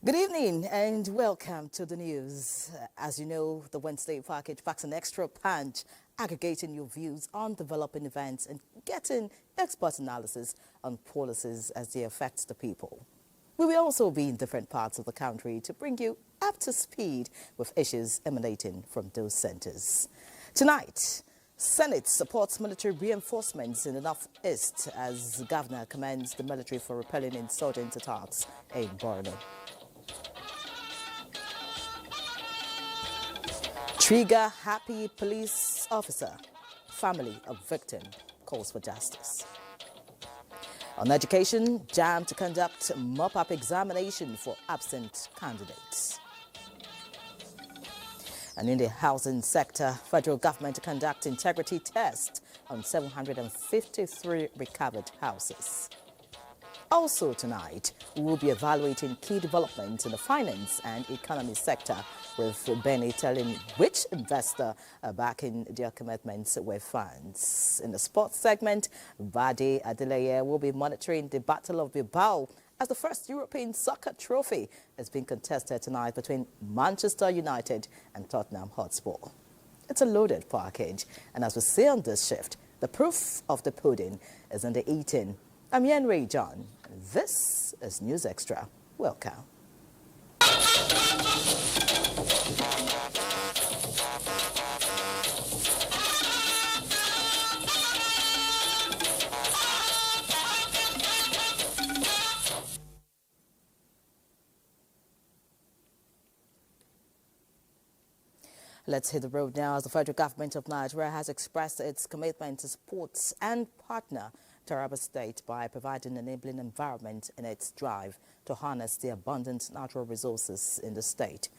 Good evening and welcome to the news. As you know, the Wednesday package packs an extra punch, aggregating your views on developing events and getting expert analysis on policies as they affect the people. We will also be in different parts of the country to bring you up to speed with issues emanating from those centers. Tonight, Senate supports military reinforcements in the Northeast as the governor commends the military for repelling insurgent attacks in Borno. Trigger happy police officer, family of victim calls for justice. On education, JAM to conduct mop-up examination for absent candidates. And in the housing sector, federal government to conduct integrity test on 753 recovered houses. Also tonight, we will be evaluating key developments in the finance and economy sector, with Benny telling which investor are backing their commitments with funds. In the sports segment, Bade Adeleye will be monitoring the Battle of Bilbao as the first European soccer trophy is being contested tonight between Manchester United and Tottenham Hotspur. It's a loaded package, and as we say on this shift, the proof of the pudding is in the eating. I'm Yen Ray John. This is News Extra. Welcome. Let's hit the road now as the federal government of Nigeria has expressed its commitment to support and partner Taraba State by providing an enabling environment in its drive to harness the abundant natural resources in the state.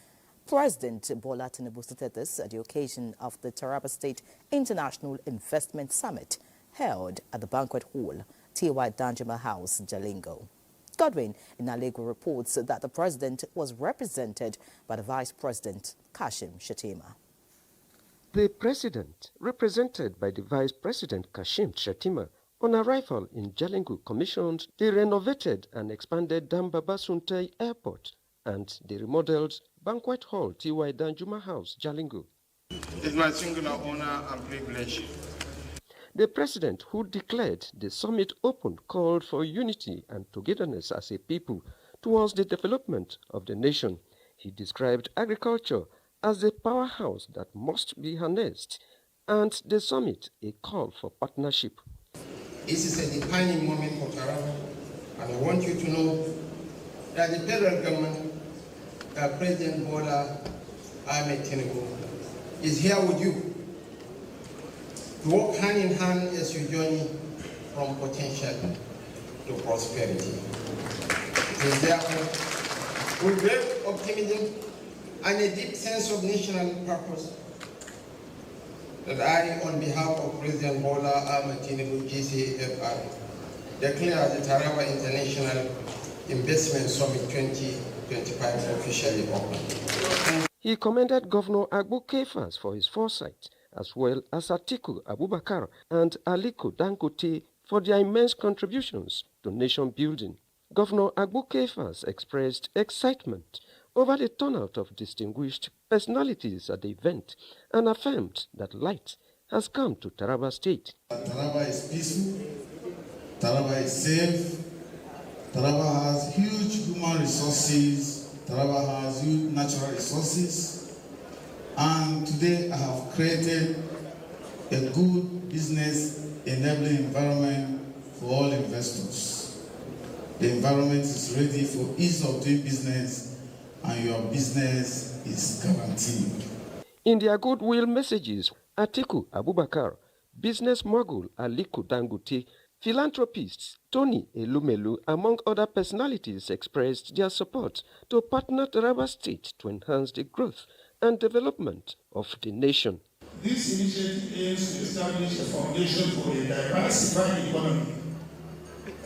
President Bola Tinubu stated this at the occasion of the Taraba State International Investment Summit held at the banquet hall, T.Y. Danjuma House, Jalingo. Godwin Inalego reports that the president was represented by the Vice President, Kashim Shettima. The president, represented by the Vice President, Kashim Shettima, on arrival in Jalingo, commissioned the renovated and expanded Dambaba Suntai Airport and the remodeled banquet hall T.Y. Danjuma House, Jalingo. It is my singular honor and privilege. The president, who declared the summit open, called for unity and togetherness as a people towards the development of the nation. He described agriculture as a powerhouse that must be harnessed, and the summit a call for partnership. This is a defining moment for Taraba, and I want you to know that the federal government, President Bola Ahmed Tinubu, is here with you to work hand in hand as you journey from potential to prosperity. It is therefore with great optimism and a deep sense of national purpose that I, on behalf of President Bola Ahmed Tinubu, GCFR, declare the Taraba International Investment Summit 2025 officially open. He commended Governor Agbo Kefas for his foresight, as well as Atiku Abubakar and Aliko Dangote for their immense contributions to nation building. Governor Agbo Kefas expressed excitement over the turnout of distinguished personalities at the event and affirmed that light has come to Taraba State. Taraba is peaceful, Taraba is safe, Taraba has huge human resources, Taraba has huge natural resources, and today I have created a good business enabling environment for all investors. The environment is ready for ease of doing business, and your business is guaranteed. In their goodwill messages, Atiku Abubakar, business mogul Aliko Dangote, philanthropists Tony Elumelu, among other personalities, expressed their support to partner Taraba State to enhance the growth and development of the nation. This initiative aims to establish a foundation for a diversified economy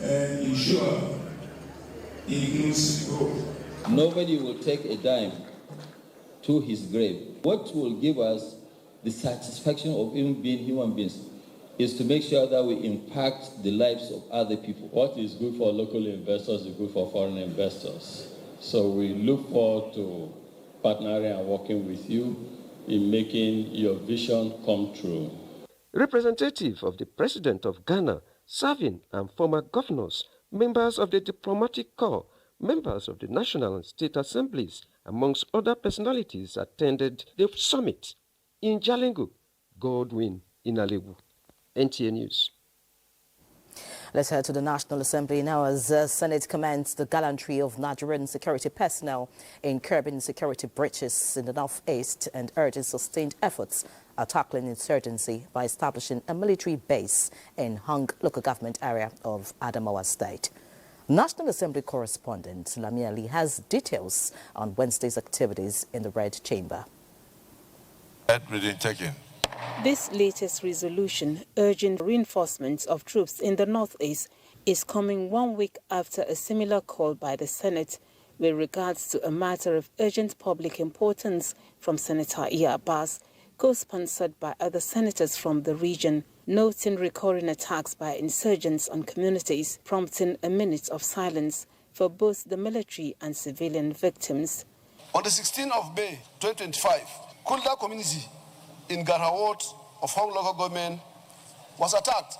and ensure inclusive growth. Nobody will take a dime to his grave. What will give us the satisfaction of even being human beings is to make sure that we impact the lives of other people. What is good for local investors is good for foreign investors. So we look forward to partnering and working with you in making your vision come true. Representative of the President of Ghana, serving and former governors, members of the diplomatic corps, members of the National and State Assemblies, amongst other personalities, attended the summit in Jalingo. Godwin Inalebu, NTA News. Let's head to the National Assembly now as Senate commends the gallantry of Nigerian security personnel in curbing security breaches in the northeast and urges sustained efforts at tackling insurgency by establishing a military base in Hung local government area of Adamawa State. National Assembly correspondent Lami Ali has details on Wednesday's activities in the Red Chamber. Reading taken. This latest resolution urging reinforcements of troops in the northeast is coming 1 week after a similar call by the Senate with regards to a matter of urgent public importance from Senator Iya Abbas, co-sponsored by other senators from the region, noting recurring attacks by insurgents on communities, prompting a minute of silence for both the military and civilian victims. On the 16th of May 2025, Kulda community in Gara ward of Hong local government was attacked.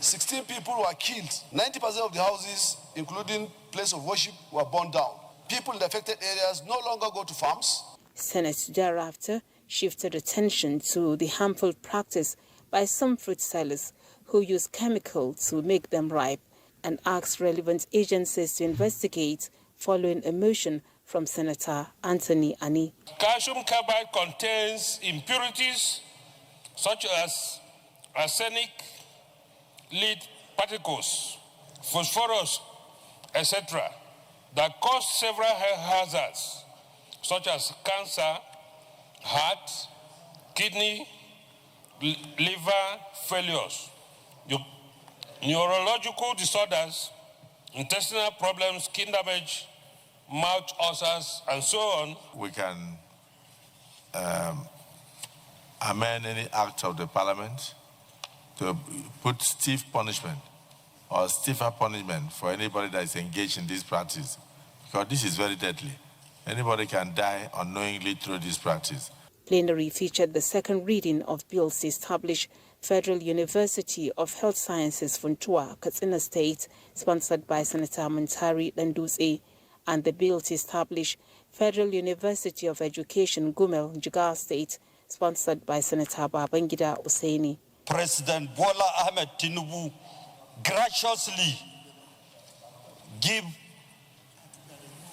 16 people were killed. 90% of the houses, including place of worship, were burned down. People in the affected areas no longer go to farms. Senate thereafter shifted attention to the harmful practice by some fruit sellers who use chemicals to make them ripe and asked relevant agencies to investigate following a motion from Senator Anthony Ani. Calcium carbide contains impurities such as arsenic, lead particles, phosphorus, etc. that cause several health hazards such as cancer, heart, kidney, liver failures, neurological disorders, intestinal problems, skin damage, mouth ulcers, and so on. We can amend any act of the parliament to put stiff punishment or stiffer punishment for anybody that is engaged in this practice, because this is very deadly. Anybody can die unknowingly through this practice. Plenary featured the second reading of bills to establish Federal University of Health Sciences Funtua, Katsina State, sponsored by Senator Muntari Landuse, and the bill to establish Federal University of Education Gumel, Jigawa State, sponsored by Senator Babangida Hussaini. President Bola Ahmed Tinubu graciously give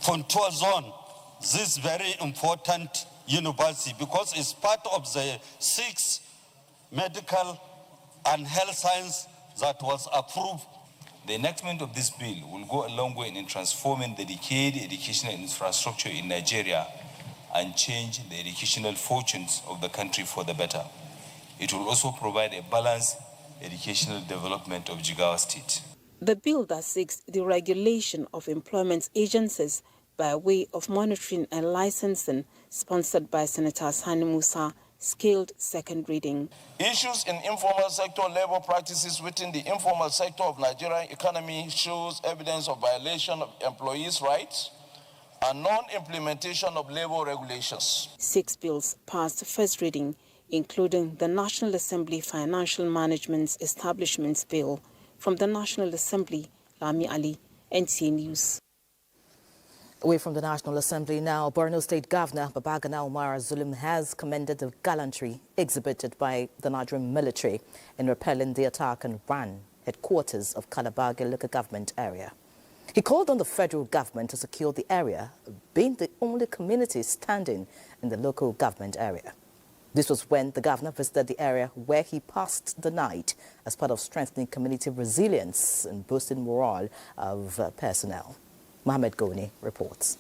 Funtua Zone this very important university because it's part of the 6 medical and health science that was approved. The enactment of this bill will go a long way in transforming the decayed educational infrastructure in Nigeria and change the educational fortunes of the country for the better. It will also provide a balanced educational development of Jigawa State. The bill that seeks the regulation of employment agencies by way of monitoring and licensing, sponsored by Senator Sani Musa, scaled second reading. Issues in informal sector labor practices within the informal sector of Nigerian economy shows evidence of violation of employees' rights and non-implementation of labor regulations. 6 bills passed first reading, including the National Assembly Financial Management Establishments Bill. From the National Assembly, Lami Ali, NTA News. Away from the National Assembly now, Borno State Governor Babagana Umar Zulum has commended the gallantry exhibited by the Nigerian military in repelling the attack on Ran, headquarters of Kalabage local government area. He called on the federal government to secure the area, being the only community standing in the local government area. This was when the governor visited the area where he passed the night as part of strengthening community resilience and boosting morale of personnel. Mohamed Goni reports.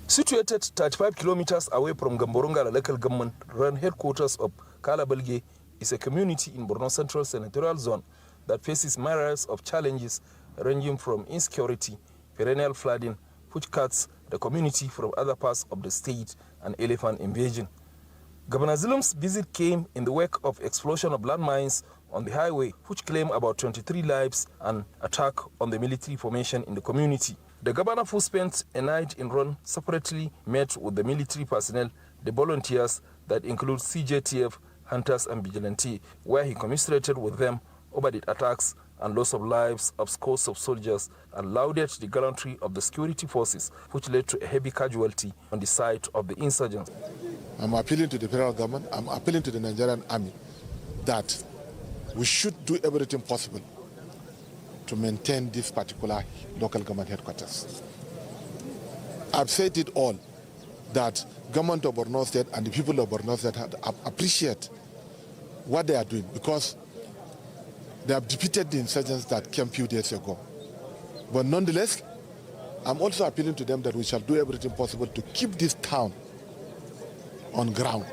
Situated 35 kilometers away from Gamborunga local government, run headquarters of Kalabalge is a community in Borno Central Senatorial Zone that faces myriads of challenges ranging from insecurity, perennial flooding, which cuts the community from other parts of the state, and elephant invasion. Governor Zulum's visit came in the wake of explosion of landmines on the highway, which claimed about 23 lives, and attack on the military formation in the community. The governor, who spent a night in Ron, separately met with the military personnel, the volunteers that include CJTF, hunters and vigilante, where he commiserated with them over the attacks and loss of lives of scores of soldiers and lauded the gallantry of the security forces, which led to a heavy casualty on the side of the insurgents. I'm appealing to the federal government, I'm appealing to the Nigerian army that we should do everything possible to maintain this particular local government headquarters. I've said it all, that government of Borno State and the people of Borno State appreciate what they are doing, because they have defeated the insurgents that came a few days ago. But nonetheless, I'm also appealing to them that we shall do everything possible to keep this town on ground.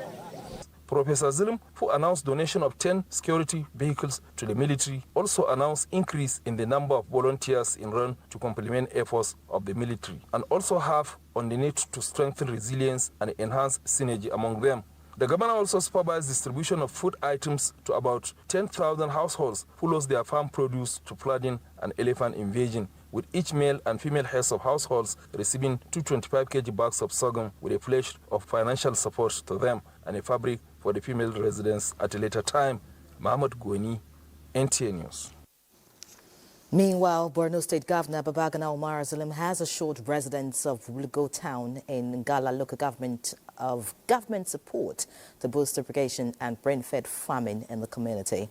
Professor Zulum, who announced donation of 10 security vehicles to the military, also announced increase in the number of volunteers in Run to complement efforts of the military, and also have on the need to strengthen resilience and enhance synergy among them. The governor also supervised distribution of food items to about 10,000 households who lost their farm produce to flooding and elephant invasion, with each male and female heads of households receiving 225 kg bags of sorghum with a pledge of financial support to them and a fabric for the female residents at a later time. Mohammed Goni, NTA News. Meanwhile, Borno State Governor Babagana Umar Zulum has assured residents of Wulgo Town in Ngala local government of government support to boost irrigation and brain-fed farming in the community.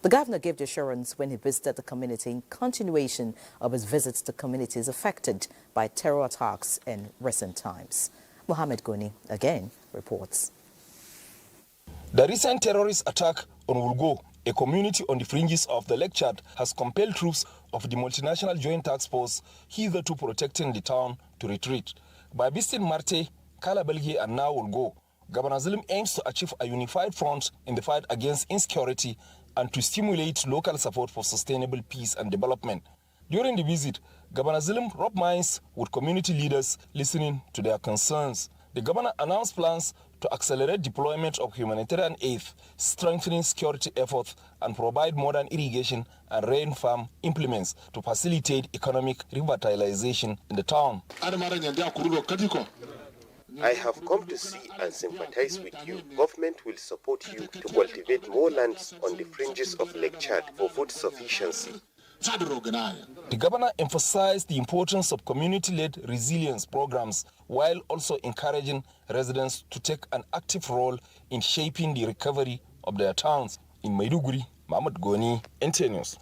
The governor gave the assurance when he visited the community in continuation of his visits to communities affected by terror attacks in recent times. Mohammed Goni again reports. The recent terrorist attack on Wulgo, a community on the fringes of the Lake Chad, has compelled troops of the multinational joint task force hitherto protecting the town to retreat. By visiting Marte, Kalabelgi and now Wulgo, Governor Zulum aims to achieve a unified front in the fight against insecurity and to stimulate local support for sustainable peace and development. During the visit, Governor Zulum rubbed minds with community leaders listening to their concerns. The governor announced plans to accelerate deployment of humanitarian aid, strengthening security efforts, and provide modern irrigation and rain farm implements to facilitate economic revitalization in the town. I have come to see and sympathize with you. Government will support you to cultivate more lands on the fringes of Lake Chad for food sufficiency. The governor emphasized the importance of community-led resilience programs while also encouraging residents to take an active role in shaping the recovery of their towns. In Maiduguri, Mohammed Goni, NTA News.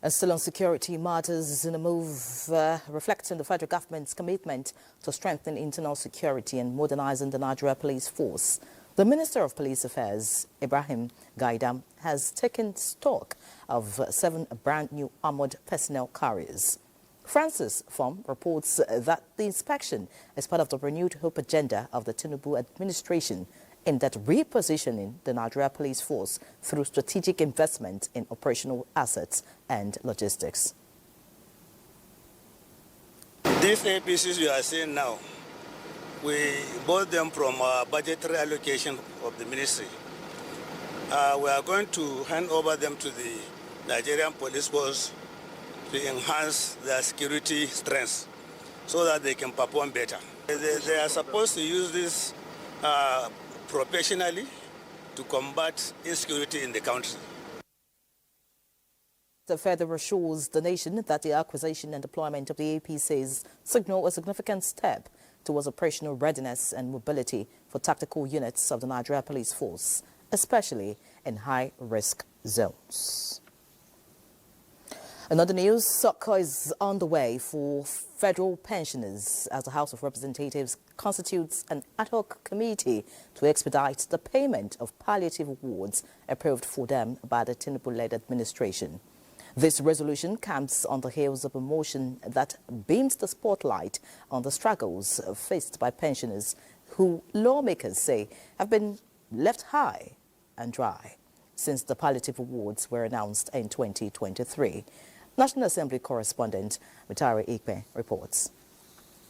And still on security matters, in a move reflecting the federal government's commitment to strengthen internal security and modernizing the Nigerian police force, the Minister of Police Affairs, Ibrahim Gaidam, has taken stock of 7 brand new armored personnel carriers. Francis Fom reports that the inspection is part of the renewed hope agenda of the Tinubu administration in that repositioning the Nigeria Police Force through strategic investment in operational assets and logistics. These APCs you are seeing now, we bought them from our budgetary allocation of the ministry. We are going to hand over them to the Nigerian Police Force to enhance their security strengths so that they can perform better. They are supposed to use this professionally to combat insecurity in the country. The further assures the nation that the acquisition and deployment of the APCs signal a significant step towards operational readiness and mobility for tactical units of the Nigeria Police Force, especially in high-risk zones. Another news, succor is on the way for federal pensioners as the House of Representatives constitutes an ad hoc committee to expedite the payment of palliative awards approved for them by the Tinubu-led administration. This resolution comes on the heels of a motion that beams the spotlight on the struggles faced by pensioners who lawmakers say have been left high and dry since the palliative awards were announced in 2023. National Assembly correspondent Mitari Ikpe reports.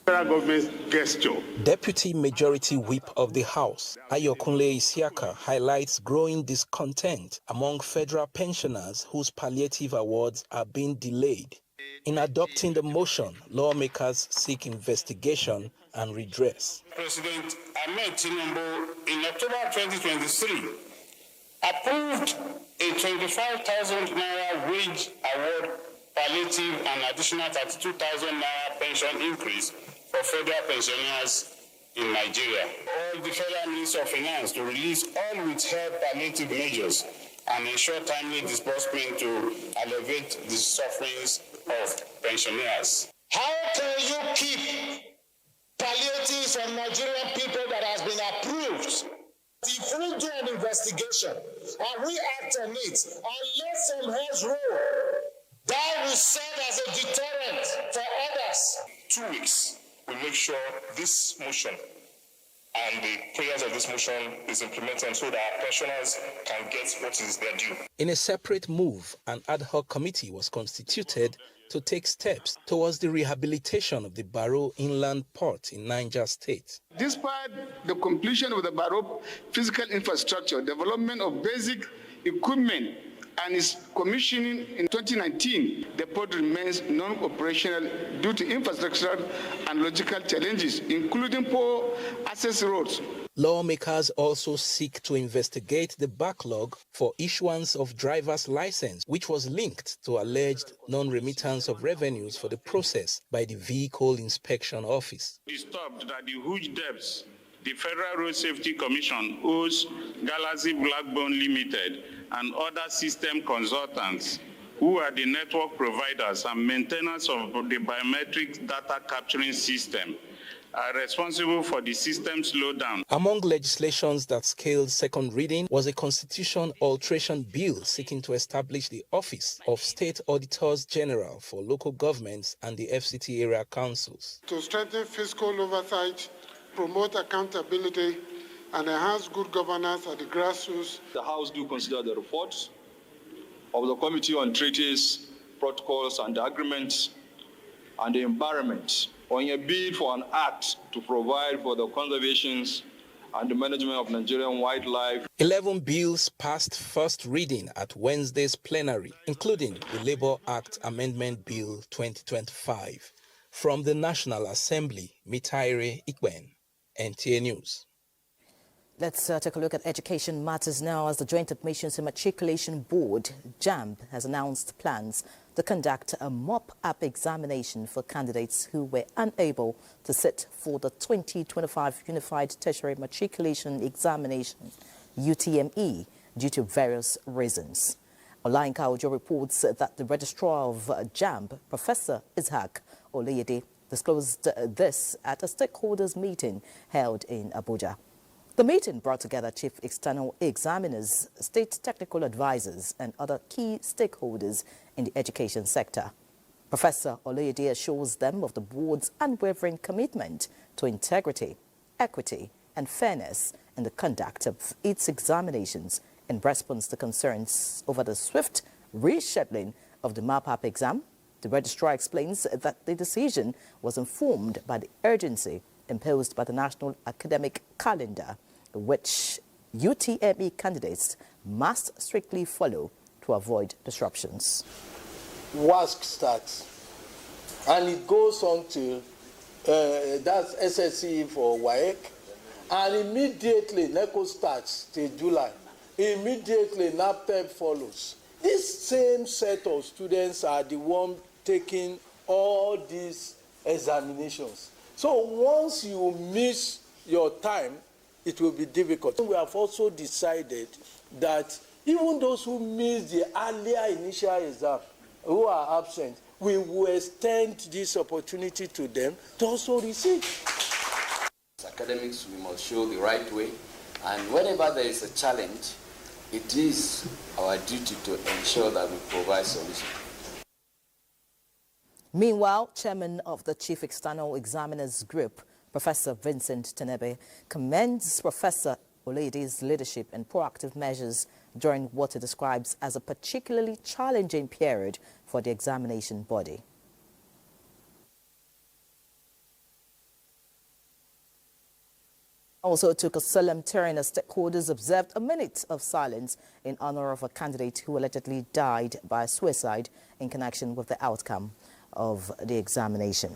Federal government's gesture. Deputy Majority Whip of the House, Ayokunle Isiaka, highlights growing discontent among federal pensioners whose palliative awards are being delayed. In adopting the motion, lawmakers seek investigation and redress. President Ahmed Tinubu, in October 2023, approved a 25,000 naira wage award, palliative and additional 32,000 naira pension increase for federal pensioners in Nigeria. All the Federal Ministry of Finance to release all withheld palliative measures and ensure timely disbursement to alleviate the sufferings of pensioners. How can you keep palliatives from Nigerian people that has been approved? If we do an investigation and we act on it and let some heads roll, that will serve as a deterrent for others. 2 weeks, we'll make sure this motion and the prayers of this motion is implemented so that our pensioners can get what is their due. In a separate move, an ad hoc committee was constituted to take steps towards the rehabilitation of the Barrow Inland Port in Niger State. Despite the completion of the Barrow physical infrastructure, development of basic equipment, and its commissioning in 2019, the port remains non-operational due to infrastructure and logistical challenges, including poor access roads. Lawmakers also seek to investigate the backlog for issuance of driver's license, which was linked to alleged non-remittance of revenues for the process by the Vehicle Inspection Office. Disturbed that the huge debts the Federal Road Safety Commission owes Galaxy Blackbone Limited and other system consultants who are the network providers and maintainers of the biometric data capturing system are responsible for the system slowdown. Among legislations that scaled second reading was a constitution alteration bill seeking to establish the Office of State Auditors General for local governments and the FCT area councils. To strengthen fiscal oversight, promote accountability, and enhance good governance at the grassroots. The House do consider the reports of the Committee on Treaties, Protocols and Agreements and the Environment on a bid for an act to provide for the conservation and the management of Nigerian wildlife. 11 bills passed first reading at Wednesday's plenary, including the Labour Act Amendment Bill 2025. From the National Assembly, Mitaire Ikwen, NTA News. Let's take a look at education matters now, as the Joint Admissions and Matriculation Board, JAMB, has announced plans to conduct a mop-up examination for candidates who were unable to sit for the 2025 Unified Tertiary Matriculation Examination, UTME, due to various reasons. Olayinka Ojo reports that the registrar of JAMB, Professor Ishaq Oleyede, disclosed this at a stakeholders meeting held in Abuja. The meeting brought together chief external examiners, state technical advisors, and other key stakeholders in the education sector. Professor Oleyede assures them of the board's unwavering commitment to integrity, equity, and fairness in the conduct of its examinations in response to concerns over the swift rescheduling of the mop-up exam. The registrar explains that the decision was informed by the urgency imposed by the National Academic Calendar, which UTME candidates must strictly follow to avoid disruptions. WASC starts, and it goes on till that's SSE for WAEC, and immediately NECO starts till July. Immediately NAPTEP follows. This same set of students are the ones taking all these examinations. So once you miss your time, it will be difficult. We have also decided that even those who missed the earlier initial exam, who are absent, we will extend this opportunity to them to also receive. As academics, we must show the right way, and whenever there is a challenge, it is our duty to ensure that we provide solutions. Meanwhile, chairman of the Chief External Examiners Group, Professor Vincent Tenebe, commends Professor Oleyede's leadership and proactive measures during what he describes as a particularly challenging period for the examination body. Also took a solemn turn as stakeholders observed a minute of silence in honor of a candidate who allegedly died by suicide in connection with the outcome of the examination.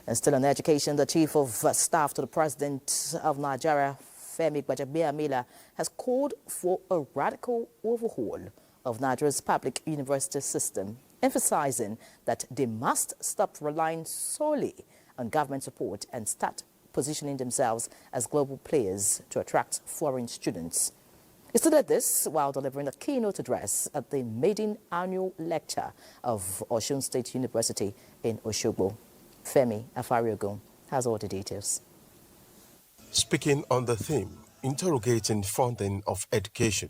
And still on education, the Chief of Staff to the President of Nigeria, Femi Gbajabiamila, has called for a radical overhaul of Nigeria's public university system, emphasizing that they must stop relying solely on government support and start positioning themselves as global players to attract foreign students. He stated this while delivering a keynote address at the maiden annual lecture of Osun State University in Osogbo. Femi Afariogun has all the details. Speaking on the theme, interrogating funding of education,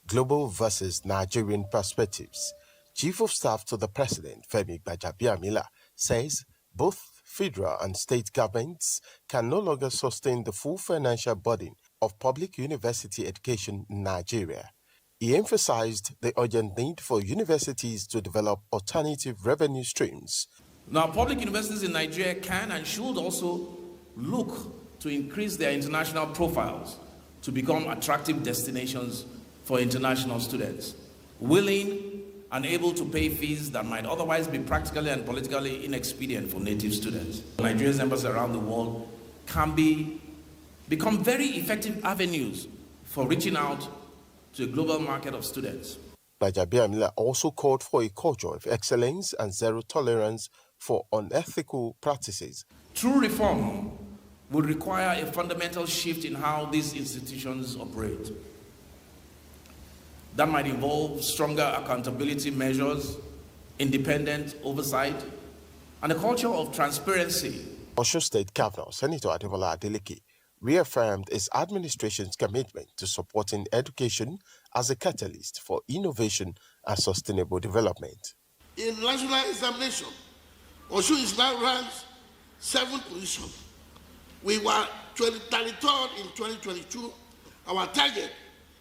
global versus Nigerian perspectives, Chief of Staff to the President, Femi Gbajabiamila, says both federal and state governments can no longer sustain the full financial burden of public university education in Nigeria. He emphasized the urgent need for universities to develop alternative revenue streams. Now, public universities in Nigeria can and should also look to increase their international profiles to become attractive destinations for international students, willing and able to pay fees that might otherwise be practically and politically inexpedient for native students. Nigeria's embassies around the world can become very effective avenues for reaching out to a global market of students. Gbajabiamila also called for a culture of excellence and zero tolerance for unethical practices. True reform would require a fundamental shift in how these institutions operate. That might involve stronger accountability measures, independent oversight, and a culture of transparency. Osun State Governor Senator Ademola Adeleke reaffirmed his administration's commitment to supporting education as a catalyst for innovation and sustainable development. In national examination, Osun is now ranked 7th position. We were 33rd in 2022. Our target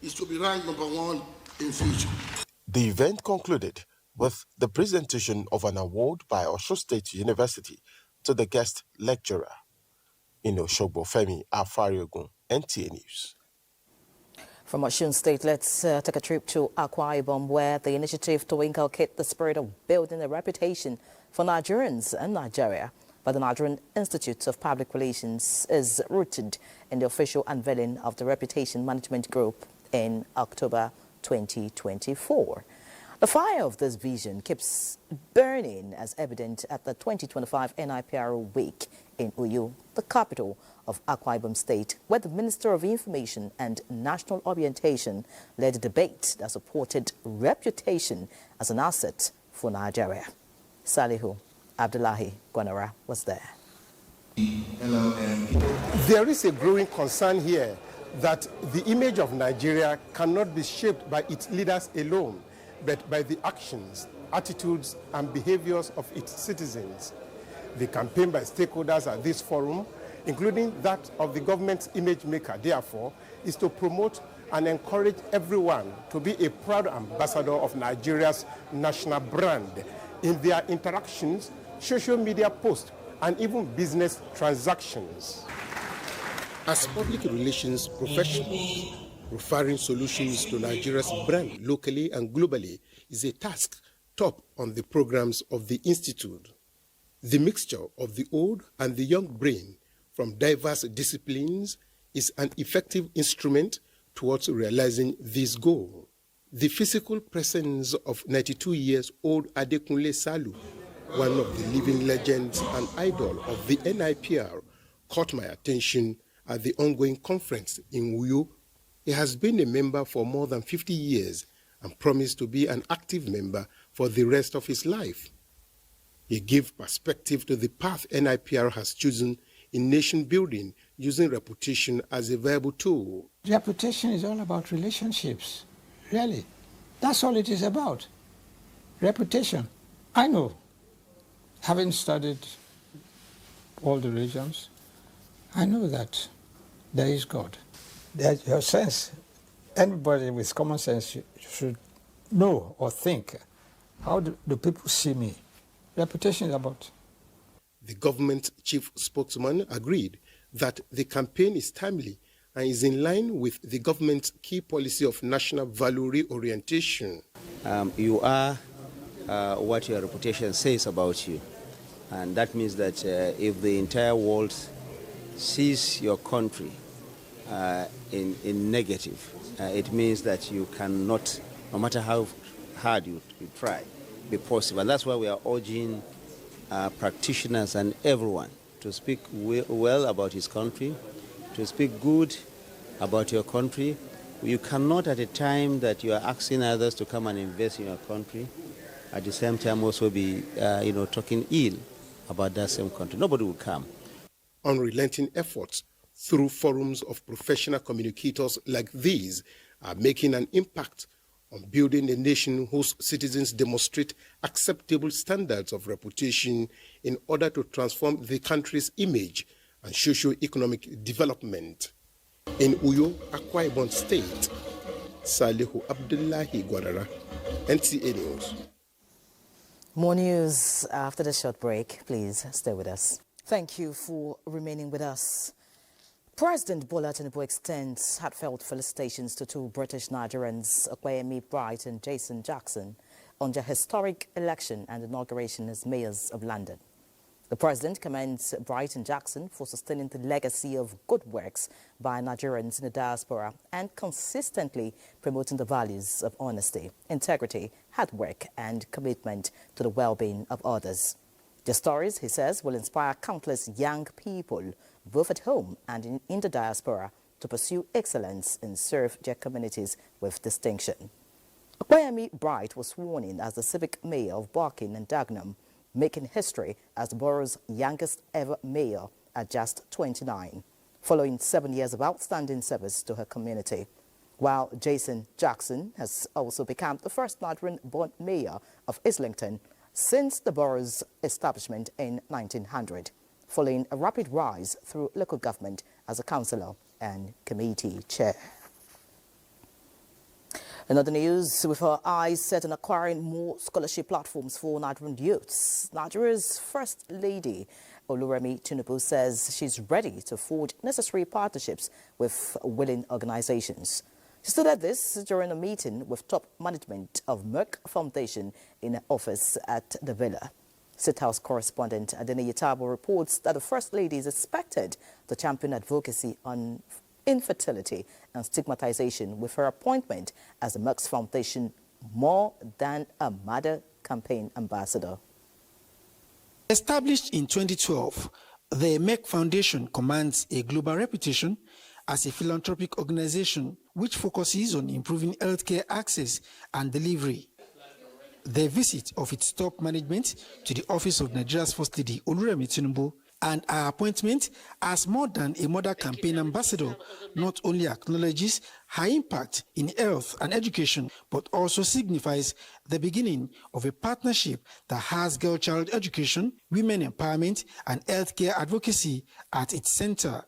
is to be ranked #1 in future. The event concluded with the presentation of an award by Osun State University to the guest lecturer. In Osogbo, Femi Afariogun, NTA News. From Osun State, let's take a trip to Akwa Ibom, where the initiative to inculcate the spirit of building a reputation for Nigerians and Nigeria by the Nigerian Institute of Public Relations is rooted in the official unveiling of the Reputation Management Group in October 2024. The fire of this vision keeps burning, as evident at the 2025 NIPRO Week in Uyo, the capital of Akwa Ibom State, where the Minister of Information and National Orientation led a debate that supported reputation as an asset for Nigeria. Salihu Abdullahi Gwanara was there. There is a growing concern here that the image of Nigeria cannot be shaped by its leaders alone, but by the actions, attitudes, and behaviors of its citizens. The campaign by stakeholders at this forum, including that of the government's image maker, therefore, is to promote and encourage everyone to be a proud ambassador of Nigeria's national brand in their interactions, social media posts, and even business transactions. As public relations professionals, offering solutions to Nigeria's brand locally and globally is a task top on the programs of the Institute. The mixture of the old and the young brain from diverse disciplines is an effective instrument towards realizing this goal. The physical presence of 92 years old Adekunle Salu, one of the living legends and idol of the NIPR, caught my attention at the ongoing conference in Uyo. He has been a member for more than 50 years and promised to be an active member for the rest of his life. He gave perspective to the path NIPR has chosen in nation building, using reputation as a viable tool. Reputation is all about relationships, really. That's all it is about. Reputation. I know, having studied all the regions, I know that there is God. There's your sense. Anybody with common sense should know or think, how do people see me? Reputation is about. The government chief spokesman agreed that the campaign is timely and is in line with the government's key policy of national value reorientation. You are what your reputation says about you. And that means that if the entire world sees your country in negative, it means that you cannot, no matter how hard you try, be possible. And that's why we are urging practitioners and everyone to speak well about his country, to speak good about your country. You cannot, at a time that you are asking others to come and invest in your country, at the same time also be talking ill about that same country. Nobody will come. Unrelenting efforts through forums of professional communicators like these are making an impact on building a nation whose citizens demonstrate acceptable standards of reputation in order to transform the country's image and socio-economic development. In Uyo, Akwa Ibom State, Salihu Abdullahi Gwarara, NTA News. More news after the short break. Please stay with us. Thank you for remaining with us. President Bola Tinubu extends heartfelt felicitations to two British Nigerians, Okwayemi Bright and Jason Jackson, on their historic election and inauguration as mayors of London. The president commends Bright and Jackson for sustaining the legacy of good works by Nigerians in the diaspora and consistently promoting the values of honesty, integrity, hard work and commitment to the well-being of others. Their stories, he says, will inspire countless young people, both at home and in the diaspora, to pursue excellence and serve their communities with distinction. Okwayemi Bright was sworn in as the civic mayor of Barking and Dagenham, making history as the borough's youngest ever mayor at just 29, following 7 years of outstanding service to her community. While Jason Jackson has also become the first Nigerian-born mayor of Islington since the borough's establishment in 1900, following a rapid rise through local government as a councillor and committee chair. In other news, with her eyes set on acquiring more scholarship platforms for Nigerian youths, Nigeria's First Lady, Oluremi Tinubu, says she's ready to forge necessary partnerships with willing organizations. She stated this during a meeting with top management of Merck Foundation in her office at the Villa. State House correspondent Adeni Yitabo reports that the First Lady is expected to champion advocacy on infertility and stigmatization with her appointment as the Merck Foundation More Than a Mother campaign ambassador. Established in 2012, the Merck Foundation commands a global reputation as a philanthropic organization which focuses on improving healthcare access and delivery. The visit of its top management to the office of Nigeria's First Lady Oluremi Tinubu and her appointment as More Than a Mother campaign ambassador not only acknowledges her impact in health and education, but also signifies the beginning of a partnership that has girl-child education, women empowerment, and healthcare advocacy at its center.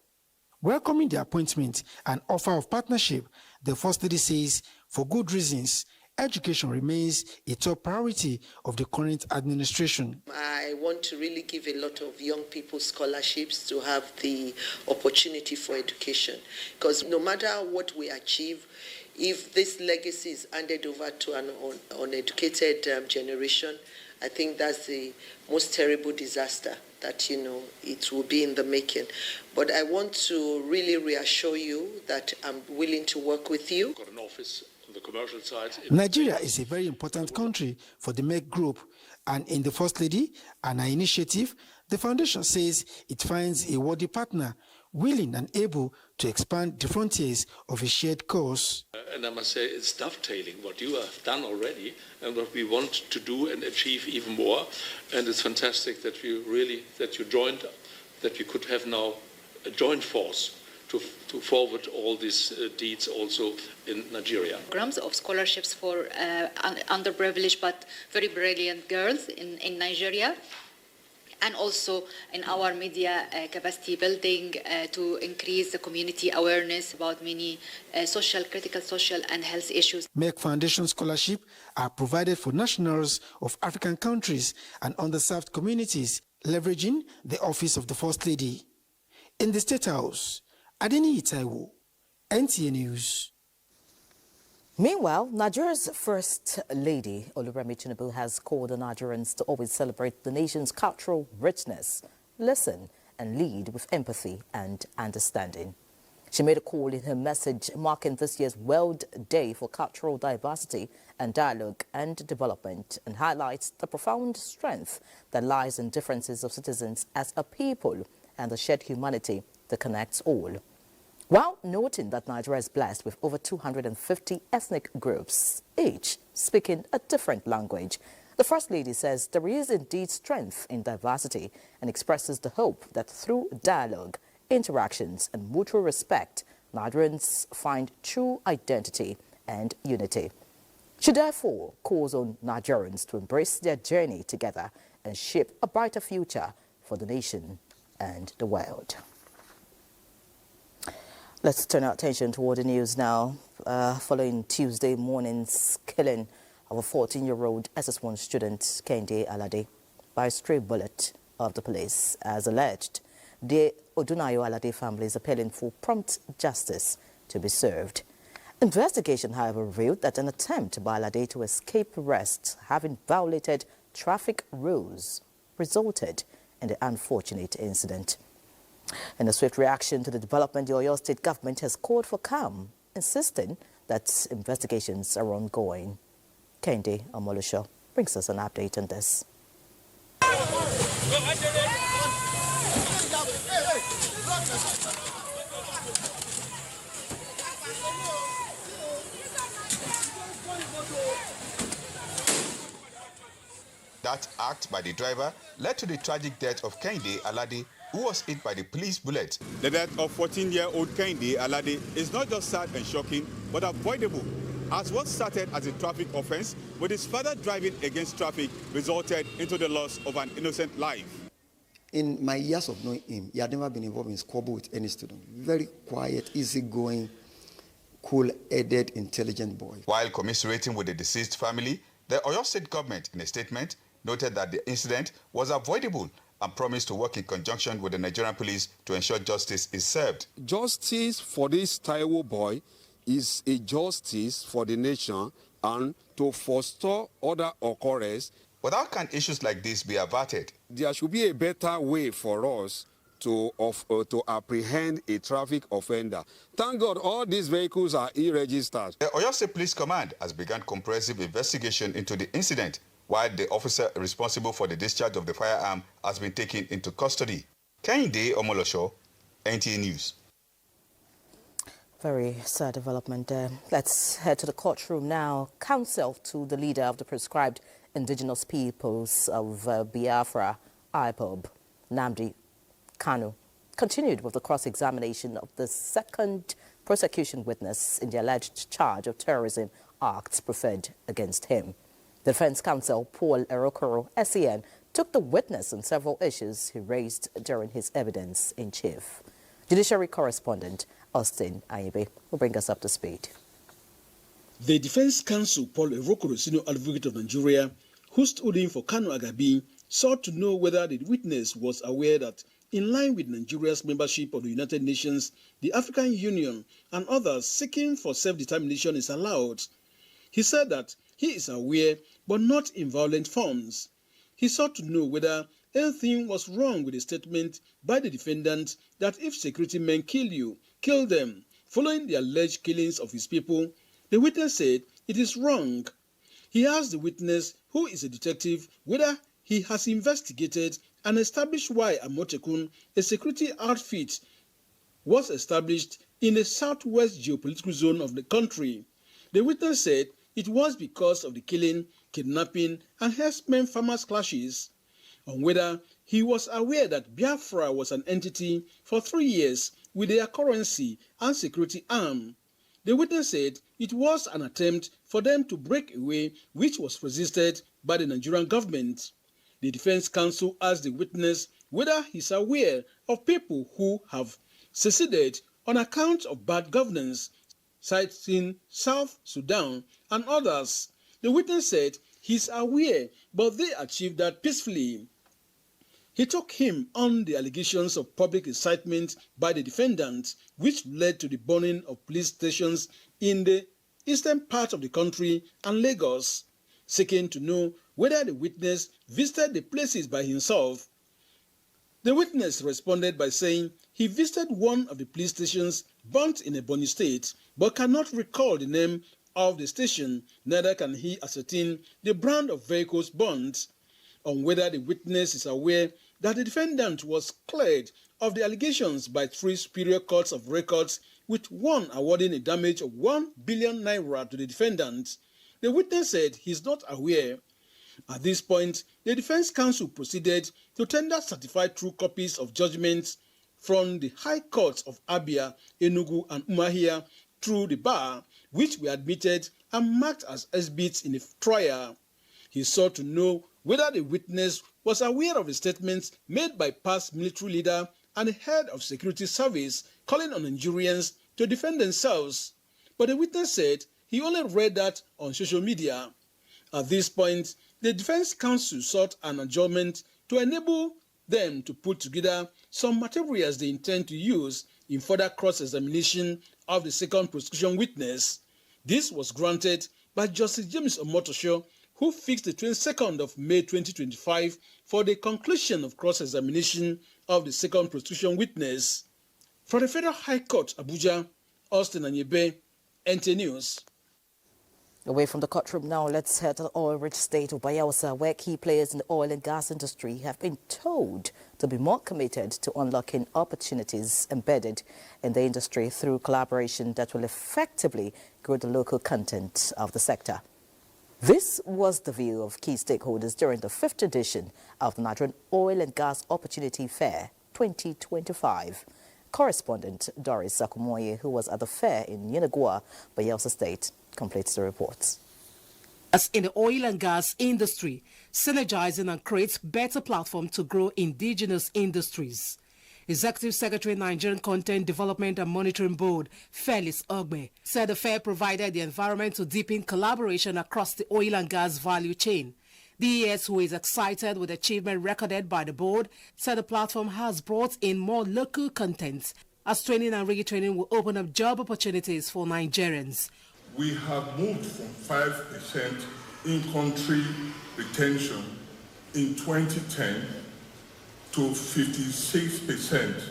Welcoming the appointment and offer of partnership, the First Lady says, for good reasons, education remains a top priority of the current administration. I want to really give a lot of young people scholarships to have the opportunity for education. Because no matter what we achieve, if this legacy is handed over to an uneducated generation, I think that's the most terrible disaster that, it will be in the making. But I want to really reassure you that I'm willing to work with you. Got an office on the commercial side. Nigeria is a very important country for the Merck Group, and in the First Lady and her initiative, the foundation says it finds a worthy partner willing and able to expand the frontiers of a shared cause. And I must say it's dovetailing what you have done already and what we want to do and achieve even more. And it's fantastic that you joined, that we could have now a joint force to forward all these deeds also in Nigeria. Programs of scholarships for underprivileged but very brilliant girls in Nigeria, and also in our media capacity building to increase the community awareness about many critical social and health issues. Merck Foundation scholarships are provided for nationals of African countries and underserved communities, leveraging the office of the First Lady. In the State House, Adeni Itaiwo, NTA News. Meanwhile, Nigeria's First Lady, Oluremi Tinubu, has called on Nigerians to always celebrate the nation's cultural richness, listen and lead with empathy and understanding. She made a call in her message marking this year's World Day for Cultural Diversity and Dialogue and Development, and highlights the profound strength that lies in differences of citizens as a people and the shared humanity that connects all. While noting that Nigeria is blessed with over 250 ethnic groups, each speaking a different language, the First Lady says there is indeed strength in diversity and expresses the hope that through dialogue, interactions and mutual respect, Nigerians find true identity and unity. She therefore calls on Nigerians to embrace their journey together and shape a brighter future for the nation and the world. Let's turn our attention toward the news now. Following Tuesday morning's killing of a 14-year-old SS1 student, Kehinde Alade, by a stray bullet of the police, as alleged, the Odunayo Alade family is appealing for prompt justice to be served. Investigation, however, revealed that an attempt by Alade to escape arrest, having violated traffic rules, resulted in the unfortunate incident. In a swift reaction to the development, the Oyo State government has called for calm, insisting that investigations are ongoing. Kehinde Omolusho brings us an update on this. That act by the driver led to the tragic death of Kehinde Alade, who was hit by the police bullet. The death of 14-year-old Kehinde Alade is not just sad and shocking, but avoidable, as what started as a traffic offense with his father driving against traffic resulted into the loss of an innocent life. In my years of knowing him, he had never been involved in squabble with any student. Very quiet, easygoing, cool-headed, intelligent boy. While commiserating with the deceased family, the Oyo State government, in a statement, noted that the incident was avoidable and promised to work in conjunction with the Nigerian police to ensure justice is served. Justice for this Taiwo boy is a justice for the nation and to forestall other occurrences. But how can issues like this be averted? There should be a better way for us to apprehend a traffic offender. Thank God all these vehicles are e-registered. The Oyo State Police Command has begun comprehensive investigation into the incident, while the officer responsible for the discharge of the firearm has been taken into custody. Kehinde Omolusho, NTA News. Very sad development there. Let's head to the courtroom now. Counsel to the leader of the proscribed indigenous peoples of Biafra, IPOB, Nnamdi Kanu, continued with the cross-examination of the second prosecution witness in the alleged charge of terrorism acts preferred against him. The defense counsel, Paul Erokoro, SEN, took the witness on several issues he raised during his evidence in chief. Judiciary correspondent Austin Ayibe will bring us up to speed. The defense counsel, Paul Erokoro, senior advocate of Nigeria, who stood in for Kanu Agabi, sought to know whether the witness was aware that, in line with Nigeria's membership of the United Nations, the African Union, and others seeking for self-determination is allowed. He said that he is aware, but not in violent forms. He sought to know whether anything was wrong with the statement by the defendant that if security men kill you, kill them. Following the alleged killings of his people, the witness said it is wrong. He asked the witness, who is a detective, whether he has investigated and established why Amotekun, a security outfit, was established in the southwest geopolitical zone of the country. The witness said it was because of the killing, kidnapping, and herdsmen farmers clashes. On whether he was aware that Biafra was an entity for 3 years with their currency and security arm. The witness said it was an attempt for them to break away, which was resisted by the Nigerian government. The defense counsel asked the witness whether he's aware of people who have seceded on account of bad governance, citing South Sudan and others. The witness said he's aware, but they achieved that peacefully. He took him on the allegations of public incitement by the defendant, which led to the burning of police stations in the eastern part of the country and Lagos, seeking to know whether the witness visited the places by himself. The witness responded by saying he visited one of the police stations burnt in Ebonyi State, but cannot recall the name of the station, neither can he ascertain the brand of vehicles burnt. On whether the witness is aware that the defendant was cleared of the allegations by 3 superior courts of records, with one awarding a damage of 1 billion naira to the defendant, the witness said he is not aware. At this point, the Defense Counsel proceeded to tender certified true copies of judgments from the High Courts of Abia, Enugu, and Umuahia through the bar, which were admitted and marked as exhibits in the trial. He sought to know whether the witness was aware of the statements made by past military leader and the head of security service calling on Nigerians to defend themselves. But the witness said he only read that on social media. At this point, the Defense Counsel sought an adjournment to enable them to put together some materials they intend to use in further cross-examination of the second prosecution witness. This was granted by Justice James Omotosho, who fixed the 22nd of May 2025 for the conclusion of cross-examination of the second prosecution witness. From the Federal High Court, Abuja, Austin Anyebe, NTA News. Away from the courtroom now, let's head to the oil-rich state of Bayelsa, where key players in the oil and gas industry have been told to be more committed to unlocking opportunities embedded in the industry through collaboration that will effectively grow the local content of the sector. This was the view of key stakeholders during the 5th edition of the Nigerian Oil and Gas Opportunity Fair 2025. Correspondent Doris Akumoye, who was at the fair in Yenagoa, Bayelsa State, completes the reports. As in the oil and gas industry, synergizing and creates better platform to grow indigenous industries. Executive Secretary, Nigerian Content Development and Monitoring Board, Felix Ogbe, said the fair provided the environment to deepen collaboration across the oil and gas value chain. The ES, who is excited with the achievement recorded by the board, said the platform has brought in more local content, as training and retraining will open up job opportunities for Nigerians. We have moved from 5% in-country retention in 2010 to 56%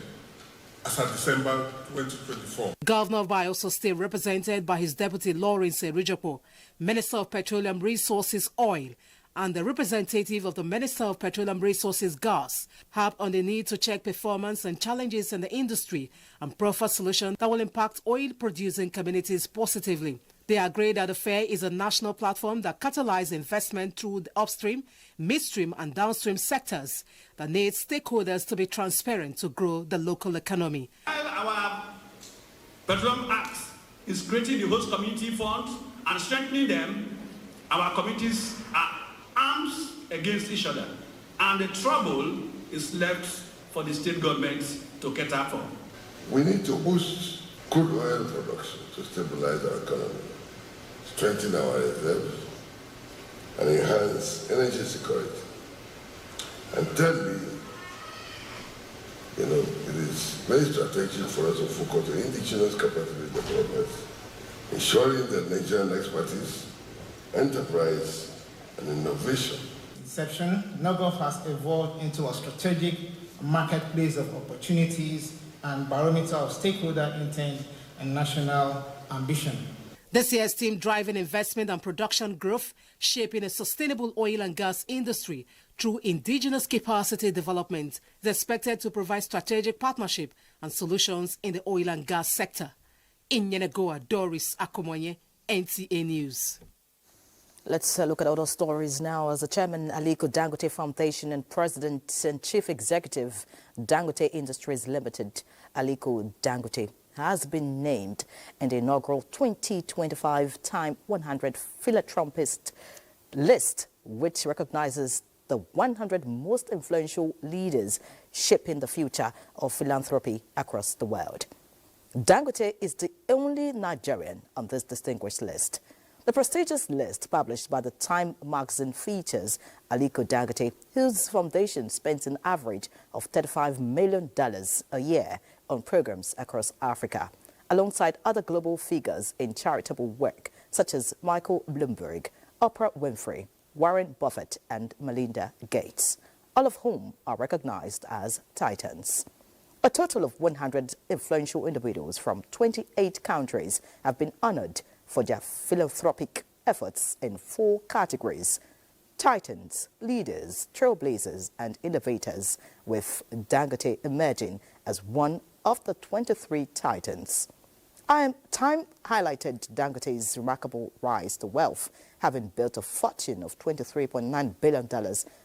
as of December 2024. Governor of Bayelsa State, represented by his deputy Lawrence Erijopo, Minister of Petroleum Resources Oil, and the representative of the Minister of Petroleum Resources Gas, harped on the need to check performance and challenges in the industry and proffer solutions that will impact oil-producing communities positively. They agree that the fair is a national platform that catalyzes investment through the upstream, midstream and downstream sectors that needs stakeholders to be transparent to grow the local economy. Our Petroleum Act is creating the host community funds and strengthening them. Our communities are arms against each other, and the trouble is left for the state governments to cater for. We need to boost crude oil production to stabilize our economy, strengthen our reserves, and enhance energy security. And thirdly, it is very strategic for us to focus on indigenous capacity development, ensuring that Nigerian expertise, enterprise, and innovation. Inception, NOGOF has evolved into a strategic marketplace of opportunities and barometer of stakeholder intent and national ambition. This year's team driving investment and production growth, shaping a sustainable oil and gas industry through indigenous capacity development, is expected to provide strategic partnership and solutions in the oil and gas sector. In Yenagoa, Doris Akumoye, NTA News. Let's look at other stories now. As the chairman, Aliko Dangote Foundation, and president and chief executive, Dangote Industries Limited, Aliko Dangote, has been named in the inaugural 2025 Time 100 Philanthropist list, which recognizes the 100 most influential leaders shaping the future of philanthropy across the world. Dangote is the only Nigerian on this distinguished list. The prestigious list, published by the Time magazine, features Aliko Dangote, whose foundation spends an average of $35 million a year on programs across Africa, alongside other global figures in charitable work, such as Michael Bloomberg, Oprah Winfrey, Warren Buffett and Melinda Gates, all of whom are recognized as titans. A total of 100 influential individuals from 28 countries have been honored for their philanthropic efforts in 4 categories: titans, leaders, trailblazers and innovators, with Dangote emerging as one of the 23 titans. Time highlighted Dangote's remarkable rise to wealth, having built a fortune of $23.9 billion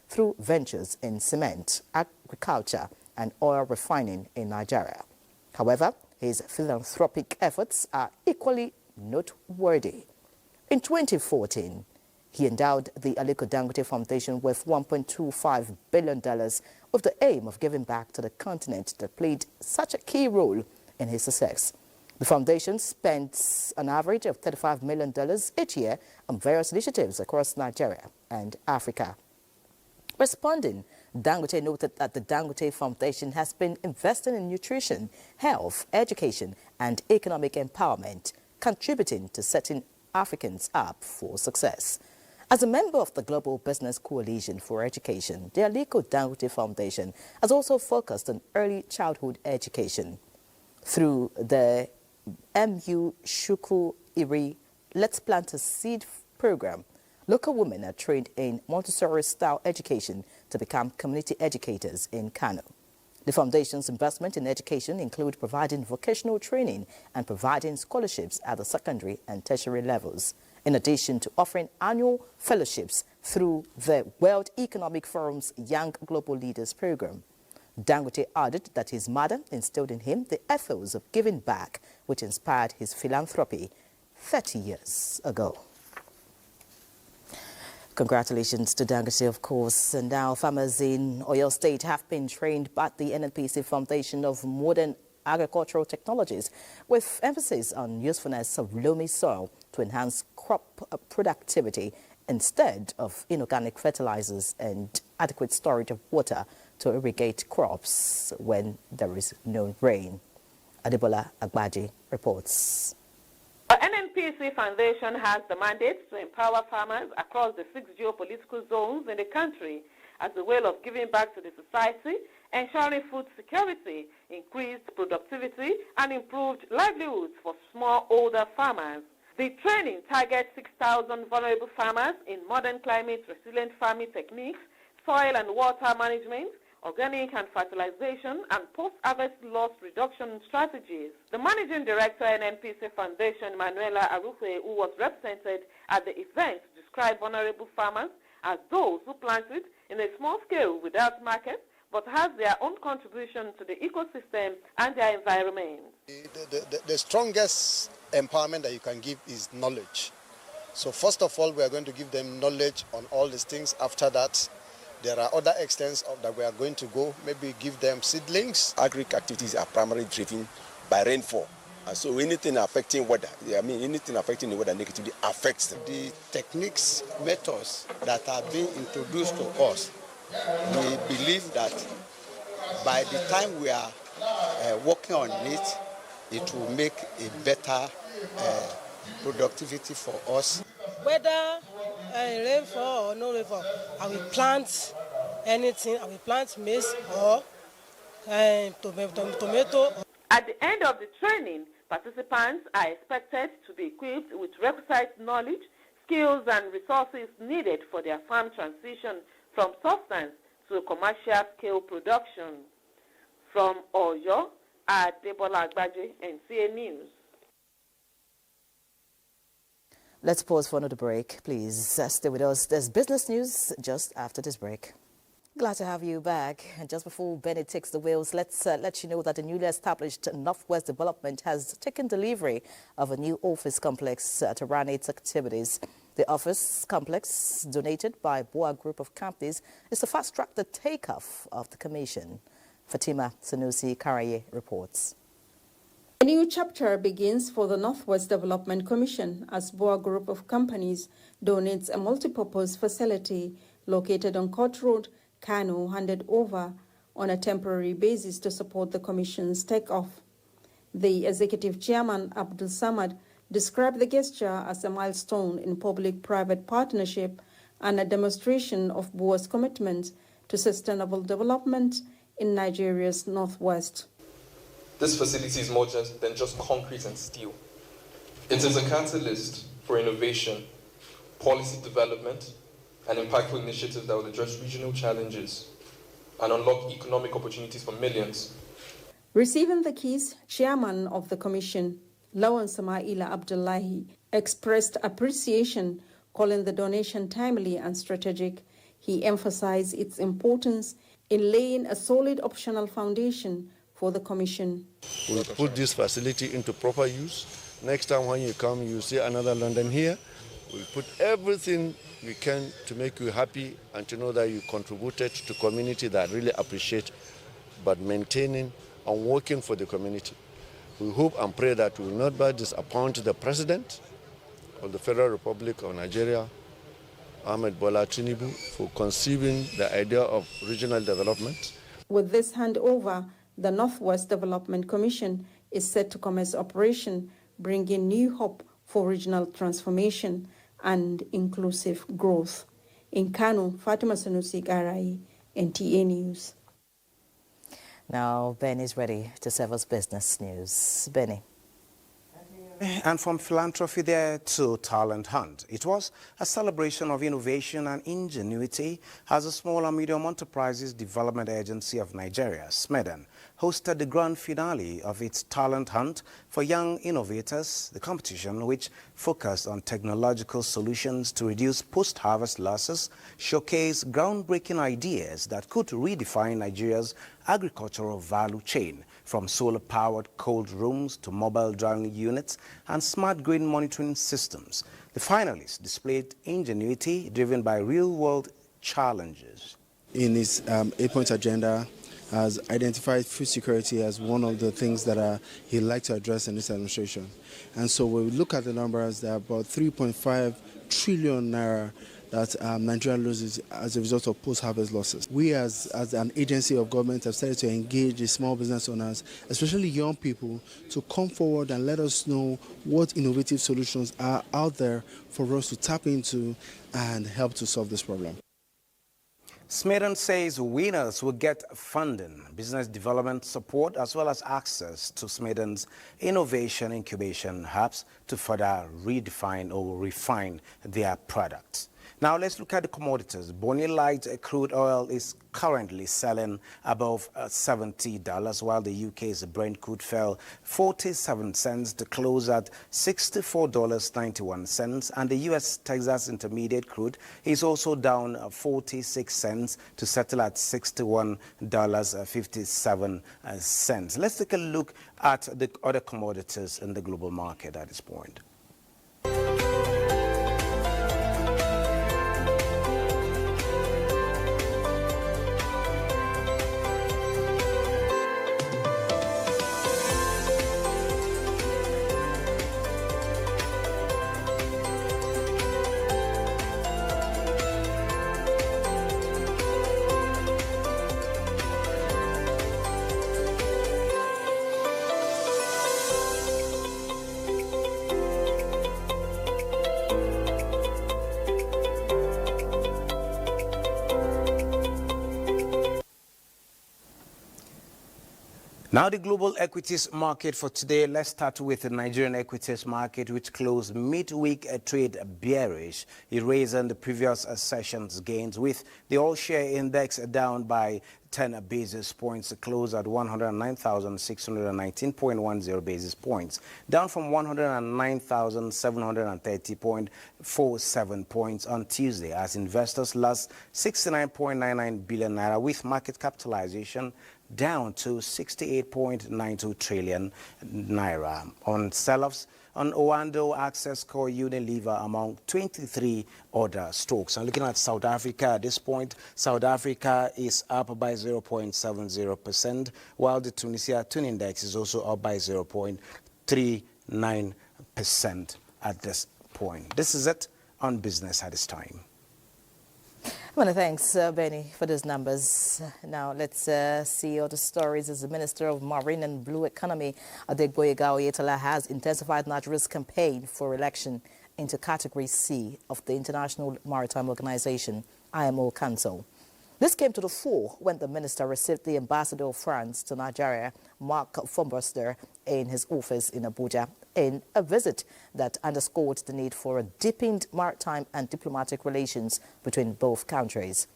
through ventures in cement, agriculture and oil refining in Nigeria. However, his philanthropic efforts are equally noteworthy. In 2014, he endowed the Aliko Dangote Foundation with $1.25 billion with the aim of giving back to the continent that played such a key role in his success. The foundation spends an average of $35 million each year on various initiatives across Nigeria and Africa. Responding, Dangote noted that the Dangote Foundation has been investing in nutrition, health, education and economic empowerment, contributing to setting Africans up for success. As a member of the Global Business Coalition for Education, the Aliko Dangote Foundation has also focused on early childhood education. Through the MU Shuku Iri Let's Plant a Seed program, local women are trained in Montessori-style education to become community educators in Kano. The foundation's investment in education include providing vocational training and providing scholarships at the secondary and tertiary levels, in addition to offering annual fellowships through the World Economic Forum's Young Global Leaders program. Dangote added that his mother instilled in him the ethos of giving back, which inspired his philanthropy 30 years ago. Congratulations to Dangote, of course. And now farmers in Oyo State have been trained by the NNPC Foundation of Modern Agricultural Technologies, with emphasis on usefulness of loamy soil to enhance crop productivity instead of inorganic fertilizers and adequate storage of water to irrigate crops when there is no rain. Adebola Agbaji reports. The NNPC Foundation has the mandate to empower farmers across the 6 geopolitical zones in the country as a way of giving back to the society, ensuring food security, increased productivity, and improved livelihoods for smallholder farmers. The training targets 6,000 vulnerable farmers in modern climate-resilient farming techniques, soil and water management, organic and fertilization, and post-harvest loss reduction strategies. The Managing Director at NNPC Foundation, Manuela Arufe, who was represented at the event, described vulnerable farmers as those who planted in a small scale without market, but has their own contribution to the ecosystem and their environment. The strongest empowerment that you can give is knowledge. So first of all, we are going to give them knowledge on all these things. After that, there are other extents that we are going to go, maybe give them seedlings. Agric activities are primarily driven by rainfall. And so anything affecting weather, anything affecting the weather negatively affects them. The techniques, methods that are being introduced to us, we believe that by the time we are working on it, it will make a better productivity for us. Whether rainfall or no rainfall, I will plant anything. I will plant maize or tomato. At the end of the training, participants are expected to be equipped with requisite knowledge, skills and resources needed for their farm transition from substance to commercial scale production. From Oyo, Adebola Agbaje, NTA News. Let's pause for another break. Please stay with us. There's business news just after this break. Glad to have you back. And just before Bennett takes the wheels, let's let you know that the newly established Northwest Development has taken delivery of a new office complex to run its activities. The office complex, donated by Boa Group of Companies, is to fast-track the takeoff of the commission. Fatima Sanusi Karaye reports. A new chapter begins for the Northwest Development Commission as Boa Group of Companies donates a multipurpose facility located on Court Road, Kano, handed over on a temporary basis to support the Commission's takeoff. The Executive Chairman, Abdul Samad, described the gesture as a milestone in public-private partnership and a demonstration of BUA's commitment to sustainable development in Nigeria's northwest. This facility is more than just concrete and steel. It is a catalyst for innovation, policy development, and impactful initiatives that will address regional challenges and unlock economic opportunities for millions. Receiving the keys, Chairman of the Commission, Lawan Samaila Abdullahi, expressed appreciation, calling the donation timely and strategic. He emphasized its importance in laying a solid optional foundation for the Commission. We'll put this facility into proper use. Next time when you come, you see another London here. We'll put everything we can to make you happy and to know that you contributed to community that really appreciate, but maintaining and working for the community. We hope and pray that we will not but disappoint the President of the Federal Republic of Nigeria, Ahmed Bola Tinubu, for conceiving the idea of regional development. With this handover, the Northwest Development Commission is set to commence operation, bringing new hope for regional transformation and inclusive growth. In Kano, Fatima Sanusi Garai, NTA News. Now, Ben is ready to serve us business news. Benny. And from philanthropy there to talent hunt. It was a celebration of innovation and ingenuity as the Small and Medium Enterprises Development Agency of Nigeria, SMEDEN, hosted the grand finale of its talent hunt for young innovators, the competition which focused on technological solutions to reduce post-harvest losses, showcased groundbreaking ideas that could redefine Nigeria's agricultural value chain, from solar-powered cold rooms to mobile drying units and smart grain monitoring systems. The finalists displayed ingenuity driven by real-world challenges. In his 8-point agenda, has identified food security as one of the things that he'd like to address in this administration. And so when we look at the numbers, there are about 3.5 trillion naira that Nigeria loses as a result of post-harvest losses. We as an agency of government have started to engage the small business owners, especially young people, to come forward and let us know what innovative solutions are out there for us to tap into and help to solve this problem. SMEDEN says winners will get funding, business development support, as well as access to SMEDEN's innovation incubation hubs to further redefine or refine their products. Now let's look at the commodities. Bonny Light crude oil is currently selling above $70, while the UK's Brent crude fell 47 cents to close at $64.91, and the US Texas Intermediate crude is also down 46 cents to settle at $61.57. Let's take a look at the other commodities in the global market at this point. Now the global equities market for today. Let's start with the Nigerian equities market, which closed midweek trade bearish, erasing the previous session's gains, with the all-share index down by 10 basis points to close at 109,619.10 basis points, down from 109,730.47 points on Tuesday, as investors lost 69.99 billion naira, with market capitalization down to 68.92 trillion naira. On sell-offs, on Owando, Access Core, Unilever, among 23 other stocks. And looking at South Africa at this point, South Africa is up by 0.70%, while the Tunisia Tune Index is also up by 0.39% at this point. This is it on business at this time. Many thanks, Benny, for those numbers. Now, let's see other stories. As the Minister of Marine and Blue Economy, Adegboyega Oyetola, has intensified Nigeria's campaign for election into Category C of the International Maritime Organization, IMO Council. This came to the fore when the minister received the ambassador of France to Nigeria, Mark Forster, in his office in Abuja, in a visit that underscored the need for a deepened maritime and diplomatic relations between both countries.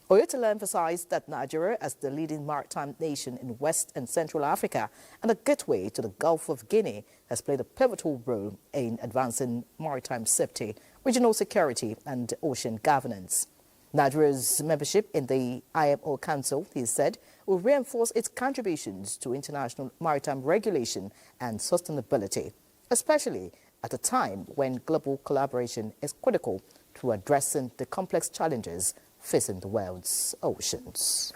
Oyetola emphasized that Nigeria, as the leading maritime nation in West and Central Africa and a gateway to the Gulf of Guinea, has played a pivotal role in advancing maritime safety, regional security and ocean governance. Nigeria's membership in the IMO Council, he said, will reinforce its contributions to international maritime regulation and sustainability, especially at a time when global collaboration is critical to addressing the complex challenges facing the world's oceans.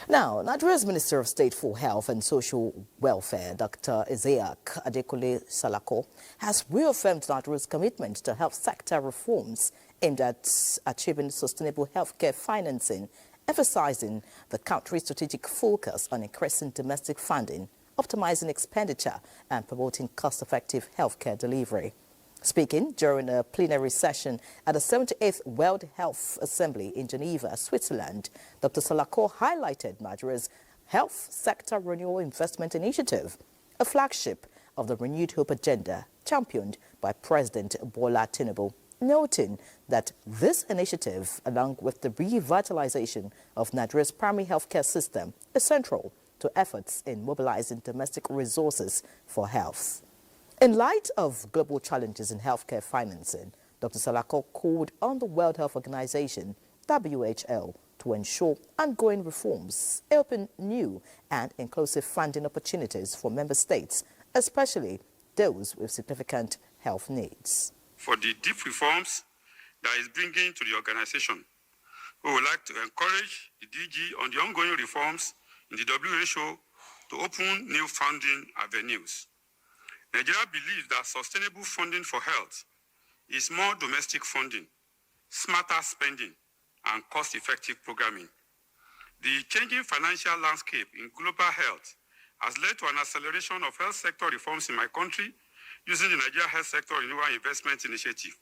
Now, Nigeria's Minister of State for Health and Social Welfare, Dr. Isiaq Adekunle Salako, has reaffirmed Nigeria's commitment to health sector reforms aimed at achieving sustainable healthcare financing, emphasizing the country's strategic focus on increasing domestic funding, optimizing expenditure, and promoting cost-effective healthcare delivery. Speaking during a plenary session at the 78th World Health Assembly in Geneva, Switzerland, Dr. Salako highlighted Nigeria's Health Sector Renewal Investment Initiative, a flagship of the Renewed Hope agenda championed by President Bola Tinubu, noting that this initiative, along with the revitalization of Nigeria's primary healthcare system, is central to efforts in mobilizing domestic resources for health. In light of global challenges in healthcare financing, Dr. Salako called on the World Health Organization, WHO, to ensure ongoing reforms, open new and inclusive funding opportunities for member states, especially those with significant health needs. For the deep reforms that is bringing to the organization, we would like to encourage the DG on the ongoing reforms in the WHO to open new funding avenues. Nigeria believes that sustainable funding for health is more domestic funding, smarter spending, and cost-effective programming. The changing financial landscape in global health has led to an acceleration of health sector reforms in my country using the Nigeria Health Sector Renewal Investment Initiative.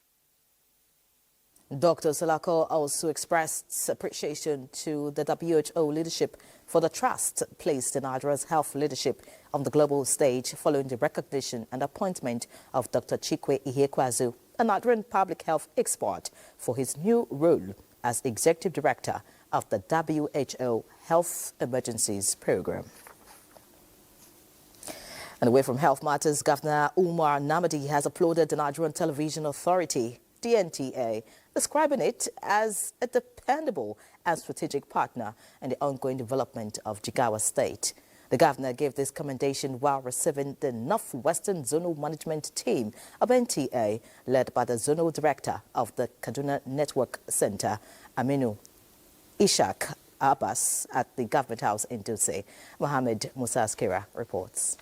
Dr. Salako also expressed appreciation to the WHO leadership for the trust placed in Nigeria's health leadership on the global stage following the recognition and appointment of Dr. Chikwe Ihekwazu, a Nigerian public health expert, for his new role as Executive Director of the WHO Health Emergencies Program. And away from health matters, Governor Umar Namadi has applauded the Nigerian Television Authority, the NTA, describing it as a dependable and strategic partner in the ongoing development of Jigawa State. The governor gave this commendation while receiving the Northwestern Zonal Management Team of NTA, led by the Zonal Director of the Kaduna Network Center, Aminu Ishaq Abbas, at the Government House in Dutse. Mohammed Musa Askira reports.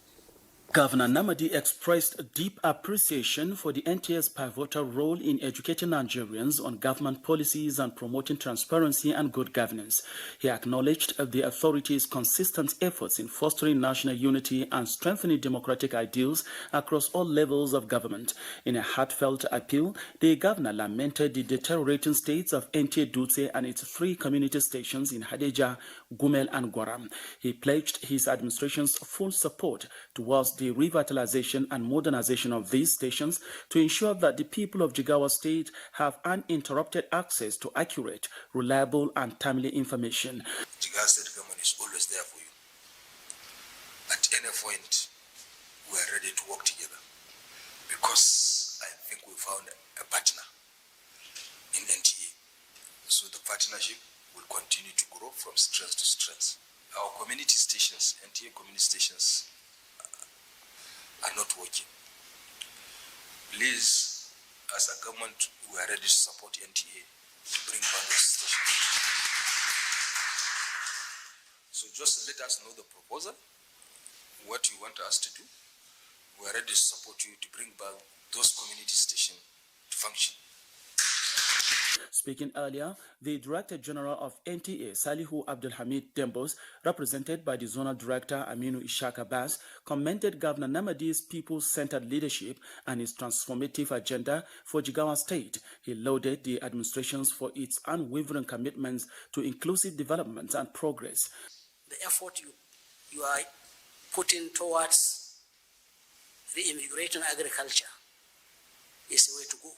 Governor Namadi expressed deep appreciation for the NTA's pivotal role in educating Nigerians on government policies and promoting transparency and good governance. He acknowledged the authority's consistent efforts in fostering national unity and strengthening democratic ideals across all levels of government. In a heartfelt appeal, the governor lamented the deteriorating states of NTA Dutse and its 3 community stations in Hadeja, Gumel and Gwaram. He pledged his administration's full support towards the revitalization and modernization of these stations to ensure that the people of Jigawa State have uninterrupted access to accurate, reliable and timely information. Jigawa State government is always there for you. At any point, we are ready to work together because I think we found a partner in NTA. So the partnership will continue to grow from strength to strength. Our community stations, NTA community stations, are not working. Please, as a government, we are ready to support NTA to bring back the station. So just let us know the proposal, what you want us to do. We are ready to support you to bring back those community stations to function. Speaking earlier, the Director General of NTA, Salihu Abdulhamid Dembos, represented by the Zonal Director Aminu Ishaq Abbas, commended Governor Namadi's people-centered leadership and his transformative agenda for Jigawa State. He lauded the administrations for its unwavering commitments to inclusive development and progress. The effort you are putting towards reinvigorating agriculture is the way to go.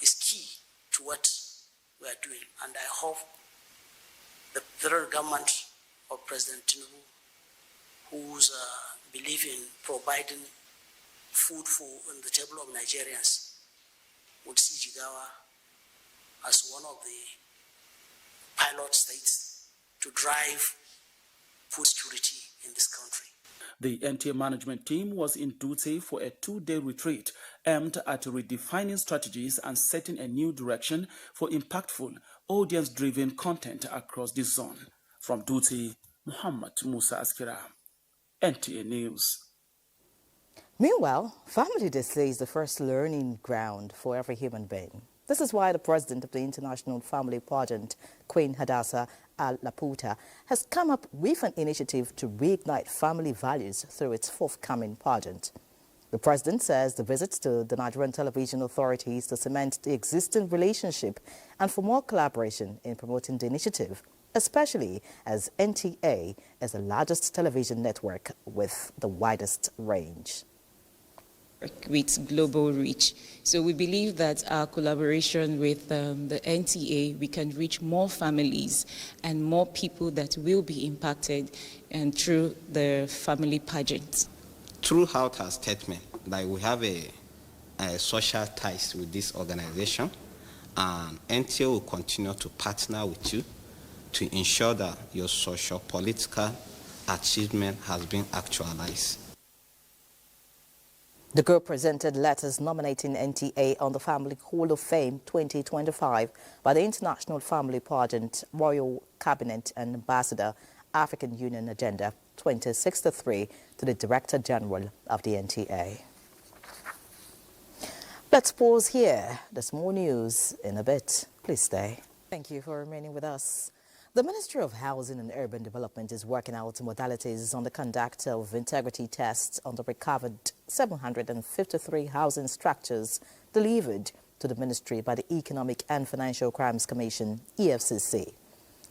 It's key to what we are doing, and I hope the federal government of President Tinubu, who's believe in providing food on the table of Nigerians, would see Jigawa as one of the pilot states to drive food security in this country. The NTA management team was in duty for a 2-day retreat aimed at redefining strategies and setting a new direction for impactful, audience-driven content across the zone. From duty, Muhammad Musa Askira, NTA News. Meanwhile, family display is the first learning ground for every human being. This is why the president of the International Family Pageant, Queen Hadassah Al-Laputa, has come up with an initiative to reignite family values through its forthcoming pageant. The president says the visits to the Nigerian television authorities to cement the existing relationship and for more collaboration in promoting the initiative, especially as NTA is the largest television network with the widest range. With global reach. So we believe that our collaboration with the NTA, we can reach more families and more people that will be impacted and through the family pageants. Throughout our statement, that we have a social ties with this organization, and NTA will continue to partner with you to ensure that your social political achievement has been actualized. The group presented letters nominating NTA on the Family Hall of Fame 2025 by the International Family Pageant, Royal Cabinet and Ambassador, African Union Agenda 2063 to the Director General of the NTA. Let's pause here. There's more news in a bit. Please stay. Thank you for remaining with us. The Ministry of Housing and Urban Development is working out modalities on the conduct of integrity tests on the recovered 753 housing structures delivered to the ministry by the Economic and Financial Crimes Commission, EFCC.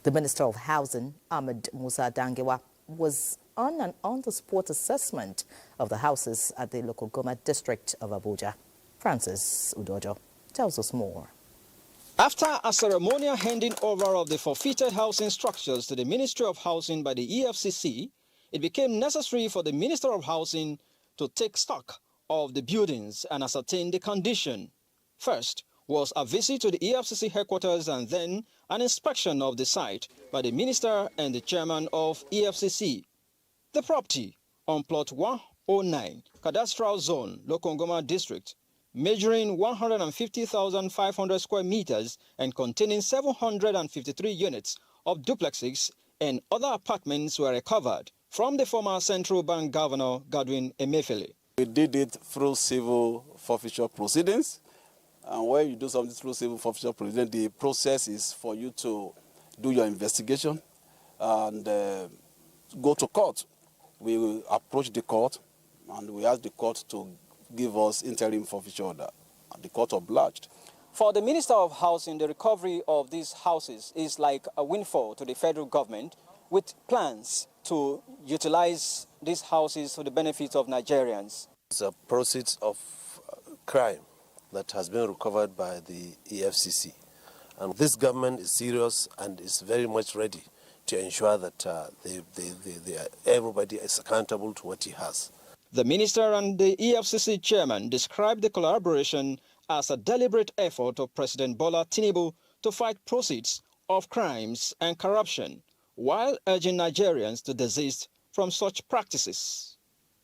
The Minister of Housing, Ahmed Musa Dangewa, was on an on-the-spot assessment of the houses at the local government district of Abuja. Francis Udojo tells us more. After a ceremonial handing over of the forfeited housing structures to the Ministry of Housing by the EFCC, it became necessary for the Minister of Housing to take stock of the buildings and ascertain the condition. First was a visit to the EFCC headquarters and then an inspection of the site by the Minister and the Chairman of EFCC. The property on Plot 109, Cadastral Zone, Lokongoma District, measuring 150,500 square meters and containing 753 units of duplexes and other apartments were recovered from the former Central Bank Governor Godwin Emefiele. We did it through civil forfeiture proceedings. And when you do something through civil forfeiture proceedings, the process is for you to do your investigation and go to court. We will approach the court and we ask the court to give us interim forfeiture order. The court obliged. For the Minister of Housing, the recovery of these houses is like a windfall to the federal government with plans to utilize these houses for the benefit of Nigerians. It's a proceeds of crime that has been recovered by the EFCC. And this government is serious and is very much ready to ensure that everybody is accountable to what he has. The minister and the EFCC chairman described the collaboration as a deliberate effort of President Bola Tinubu to fight proceeds of crimes and corruption, while urging Nigerians to desist from such practices.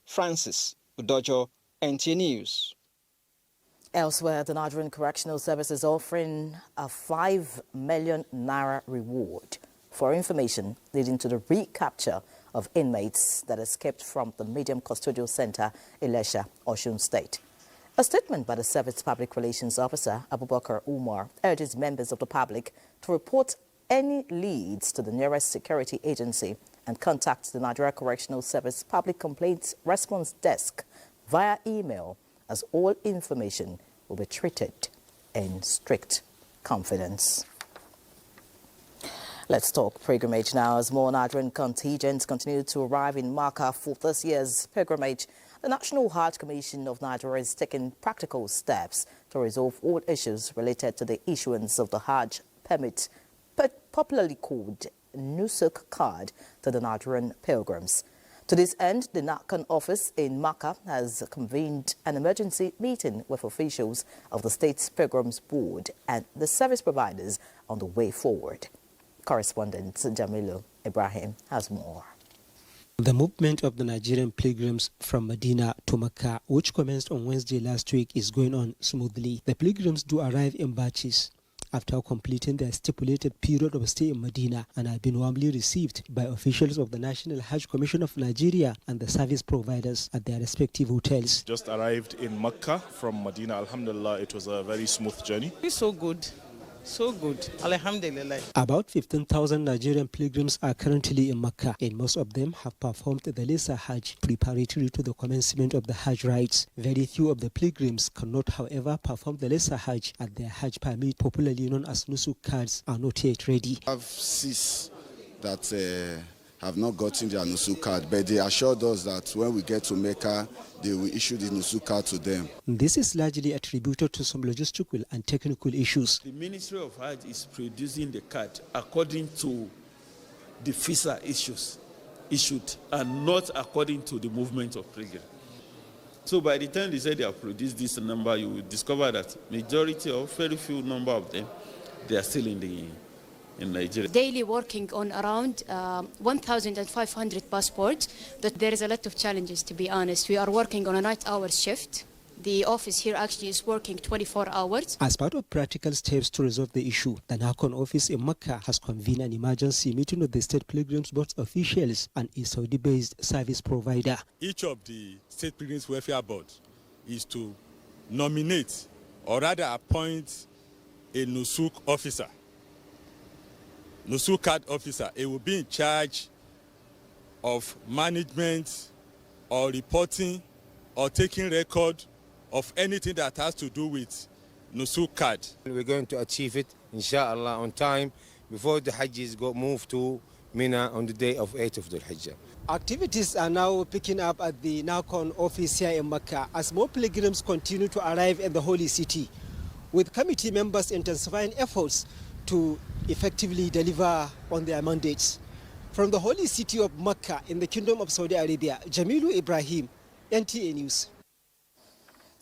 Francis Udojo, NTA News. Elsewhere, the Nigerian Correctional Service is offering a 5 million naira reward for information leading to the recapture of inmates that escaped from the Medium Custodial Center, Ilesha, Osun State. A statement by the Service Public Relations Officer, Abubakar Umar, urges members of the public to report any leads to the nearest security agency and contact the Nigeria Correctional Service Public Complaints Response Desk via email, as all information will be treated in strict confidence. Let's talk pilgrimage now. As more Nigerian contingents continue to arrive in Makkah for this year's pilgrimage, the National Hajj Commission of Nigeria is taking practical steps to resolve all issues related to the issuance of the Hajj permit, popularly called Nusuk card, to the Nigerian pilgrims. To this end, the NACON office in Makkah has convened an emergency meeting with officials of the state's Pilgrims Board and the service providers on the way forward. Correspondent Jamilu Ibrahim has more. The movement of the Nigerian pilgrims from Medina to Mecca, which commenced on Wednesday last week, is going on smoothly. The pilgrims do arrive in batches after completing their stipulated period of stay in Medina and have been warmly received by officials of the National Hajj Commission of Nigeria and the service providers at their respective hotels. Just arrived in Mecca from Medina. Alhamdulillah, it was a very smooth journey. It's so good. So good. Alhamdulillah. About 15,000 Nigerian pilgrims are currently in Mecca, and most of them have performed the Lesser Hajj preparatory to the commencement of the Hajj rites. Very few of the pilgrims cannot, however, perform the Lesser Hajj, as their Hajj permit, popularly known as Nusuk cards, are not yet ready. I have 6 that have not gotten their Nusuk card, but they assured us that when we get to Mecca, they will issue the Nusuk card to them. This is largely attributed to some logistical and technical issues. The Ministry of Hajj is producing the card according to the visa issued and not according to the movement of pilgrims. So by the time they say they have produced this number, you will discover that majority or very few number of them, they are still in Nigeria. Daily working on around 1,500 passports. That there is a lot of challenges, to be honest. We are working on a night hours shift. The office here actually is working 24 hours. As part of practical steps to resolve the issue, the NACON office in Mecca has convened an emergency meeting with the State Pilgrims Board officials and a Saudi-based service provider. Each of the State Pilgrims Welfare Board is to nominate or rather appoint a Nusuk officer. Nusuk card officer. It will be in charge of management or reporting or taking record of anything that has to do with Nusuk card. We're going to achieve it, inshallah, on time before the Hajj moved to Mina on the day of 8th of the Hajj. Activities are now picking up at the NACON office here in Mecca as more pilgrims continue to arrive in the holy city, with committee members intensifying efforts to effectively deliver on their mandates. From the holy city of Mecca in the Kingdom of Saudi Arabia, Jamilu Ibrahim, NTA News.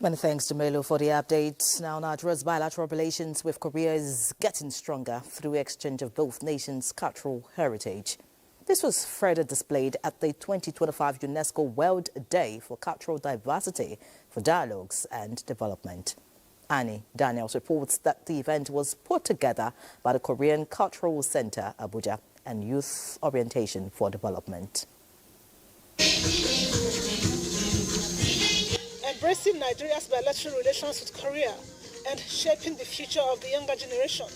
Many thanks to Melo for the updates. Now, Nigeria's bilateral relations with Korea is getting stronger through exchange of both nations' cultural heritage. This was further displayed at the 2025 UNESCO World Day for Cultural Diversity for Dialogues and Development. Annie Daniels reports that the event was put together by the Korean Cultural Center, Abuja, and Youth Orientation for Development. Embracing Nigeria's bilateral relations with Korea and shaping the future of the younger generation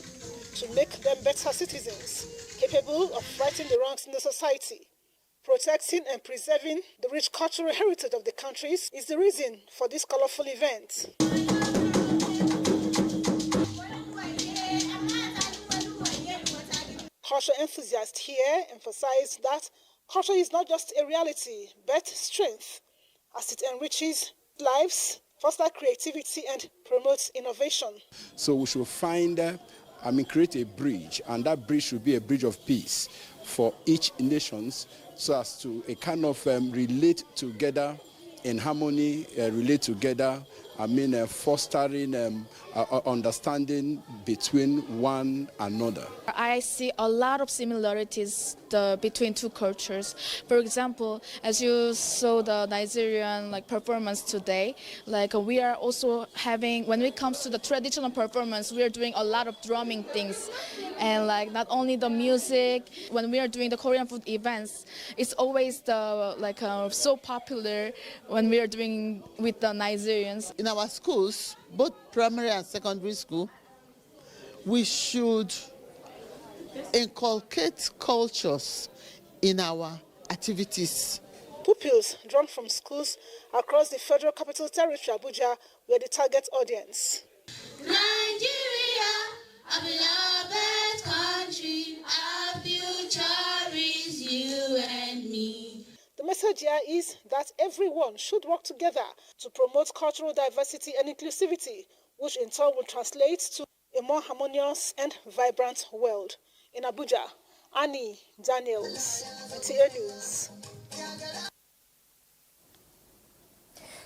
to make them better citizens, capable of righting the wrongs in the society. Protecting and preserving the rich cultural heritage of the countries is the reason for this colorful event. Culture enthusiasts here emphasize that culture is not just a reality, but strength, as it enriches lives, fosters creativity, and promotes innovation. So we should create a bridge, and that bridge should be a bridge of peace for each nation, so as to relate together in harmony, relate together, fostering understanding between one another. I see a lot of similarities between two cultures. For example, as you saw the Nigerian performance today, we are also having, when it comes to the traditional performance, we are doing a lot of drumming things, and not only the music. When we are doing the Korean food events, it's always so popular when we are doing with the Nigerians. In our schools, both primary and secondary school, we should inculcate cultures in our activities. Pupils drawn from schools across the Federal Capital Territory, Abuja, were the target audience. Nigeria, a beloved country, our future is you and me. The message here is that everyone should work together to promote cultural diversity and inclusivity, which in turn will translate to a more harmonious and vibrant world. In Abuja, Annie Daniels, NTA News.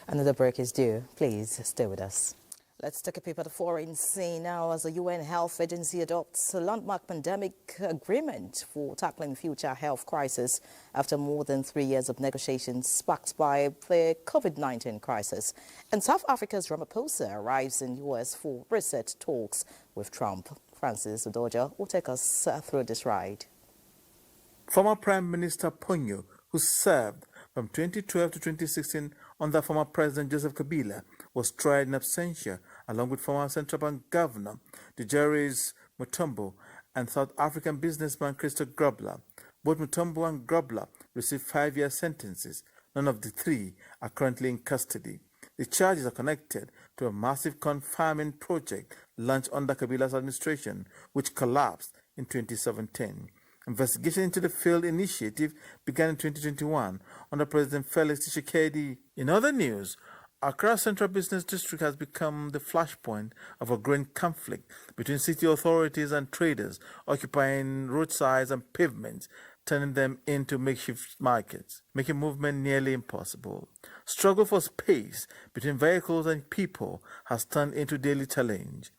Another break is due. Please stay with us. Let's take a peep at the foreign scene now as the UN Health Agency adopts a landmark pandemic agreement for tackling future health crisis after more than 3 years of negotiations sparked by the COVID-19 crisis. And South Africa's Ramaphosa arrives in US for reset talks with Trump. Francis Udoja will take us through this ride. Former Prime Minister Ponyo, who served from 2012 to 2016 under former President Joseph Kabila, was tried in absentia along with former Central Bank Governor Djaris Mutombo and South African businessman Christo Grobler. Both Mutombo and Grobler received 5-year sentences. None of the three are currently in custody. The charges are connected to a massive corn farming project launched under Kabila's administration, which collapsed in 2017. Investigation into the failed initiative began in 2021 under President Felix Tshisekedi. In other news, Accra Central Business District has become the flashpoint of a growing conflict between city authorities and traders occupying roadsides and pavements, turning them into makeshift markets, making movement nearly impossible. Struggle for space between vehicles and people has turned into daily challenge.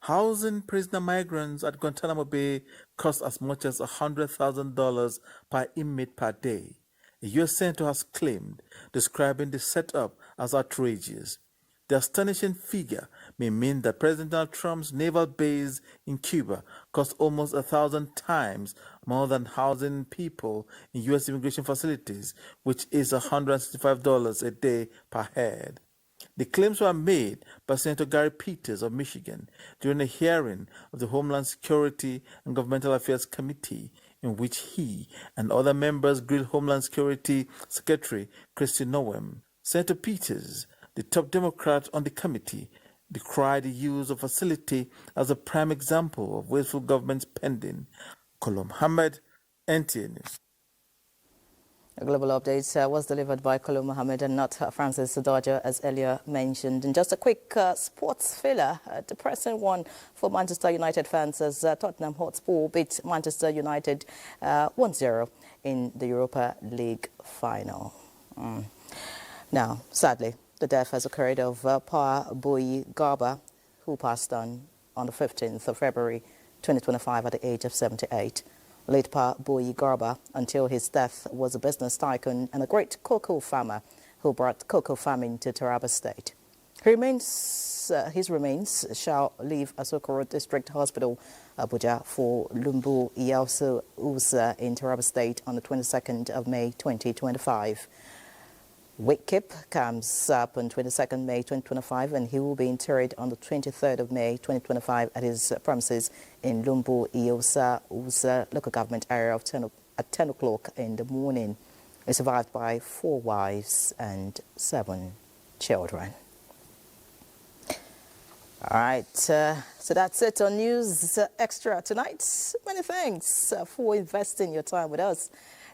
Housing prisoner migrants at Guantanamo Bay cost as much as $100,000 per inmate per day, a U.S. senator has claimed, describing the setup as outrageous. The astonishing figure may mean that President Donald Trump's naval base in Cuba cost almost 1,000 times more than housing people in U.S. immigration facilities, which is $165 a day per head. The claims were made by Senator Gary Peters of Michigan during a hearing of the Homeland Security and Governmental Affairs Committee, in which he and other members grilled Homeland Security Secretary Kristi Noem. Senator Peters, the top Democrat on the committee, decried the use of facility as a prime example of wasteful government spending. Kolom Hamid, NTA News. A global update was delivered by Kolom Mohammed and not Francis Udoja, as earlier mentioned. And just a quick sports filler, a depressing one for Manchester United fans as Tottenham Hotspur beat Manchester United 1-0 in the Europa League final. Now, sadly, the death has occurred of Pa Boyi Garba, who passed on the 15th of February 2025 at the age of 78. Late Pa Boyi Garba, until his death, was a business tycoon and a great cocoa farmer who brought cocoa farming to Taraba State. His remains shall leave Asokoro District Hospital, Abuja, for Lumbu Iyausu Uza in Taraba State on the 22nd of May 2025. Wakeup comes up on 22nd May 2025, and he will be interred on the 23rd of May 2025 at his premises in Lumbu Iyausu Uza local government area at 10 o'clock in the morning. He's survived by 4 wives and 7 children. All right, so that's it on News Extra tonight. Many thanks for investing your time with us.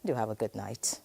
Do have a good night.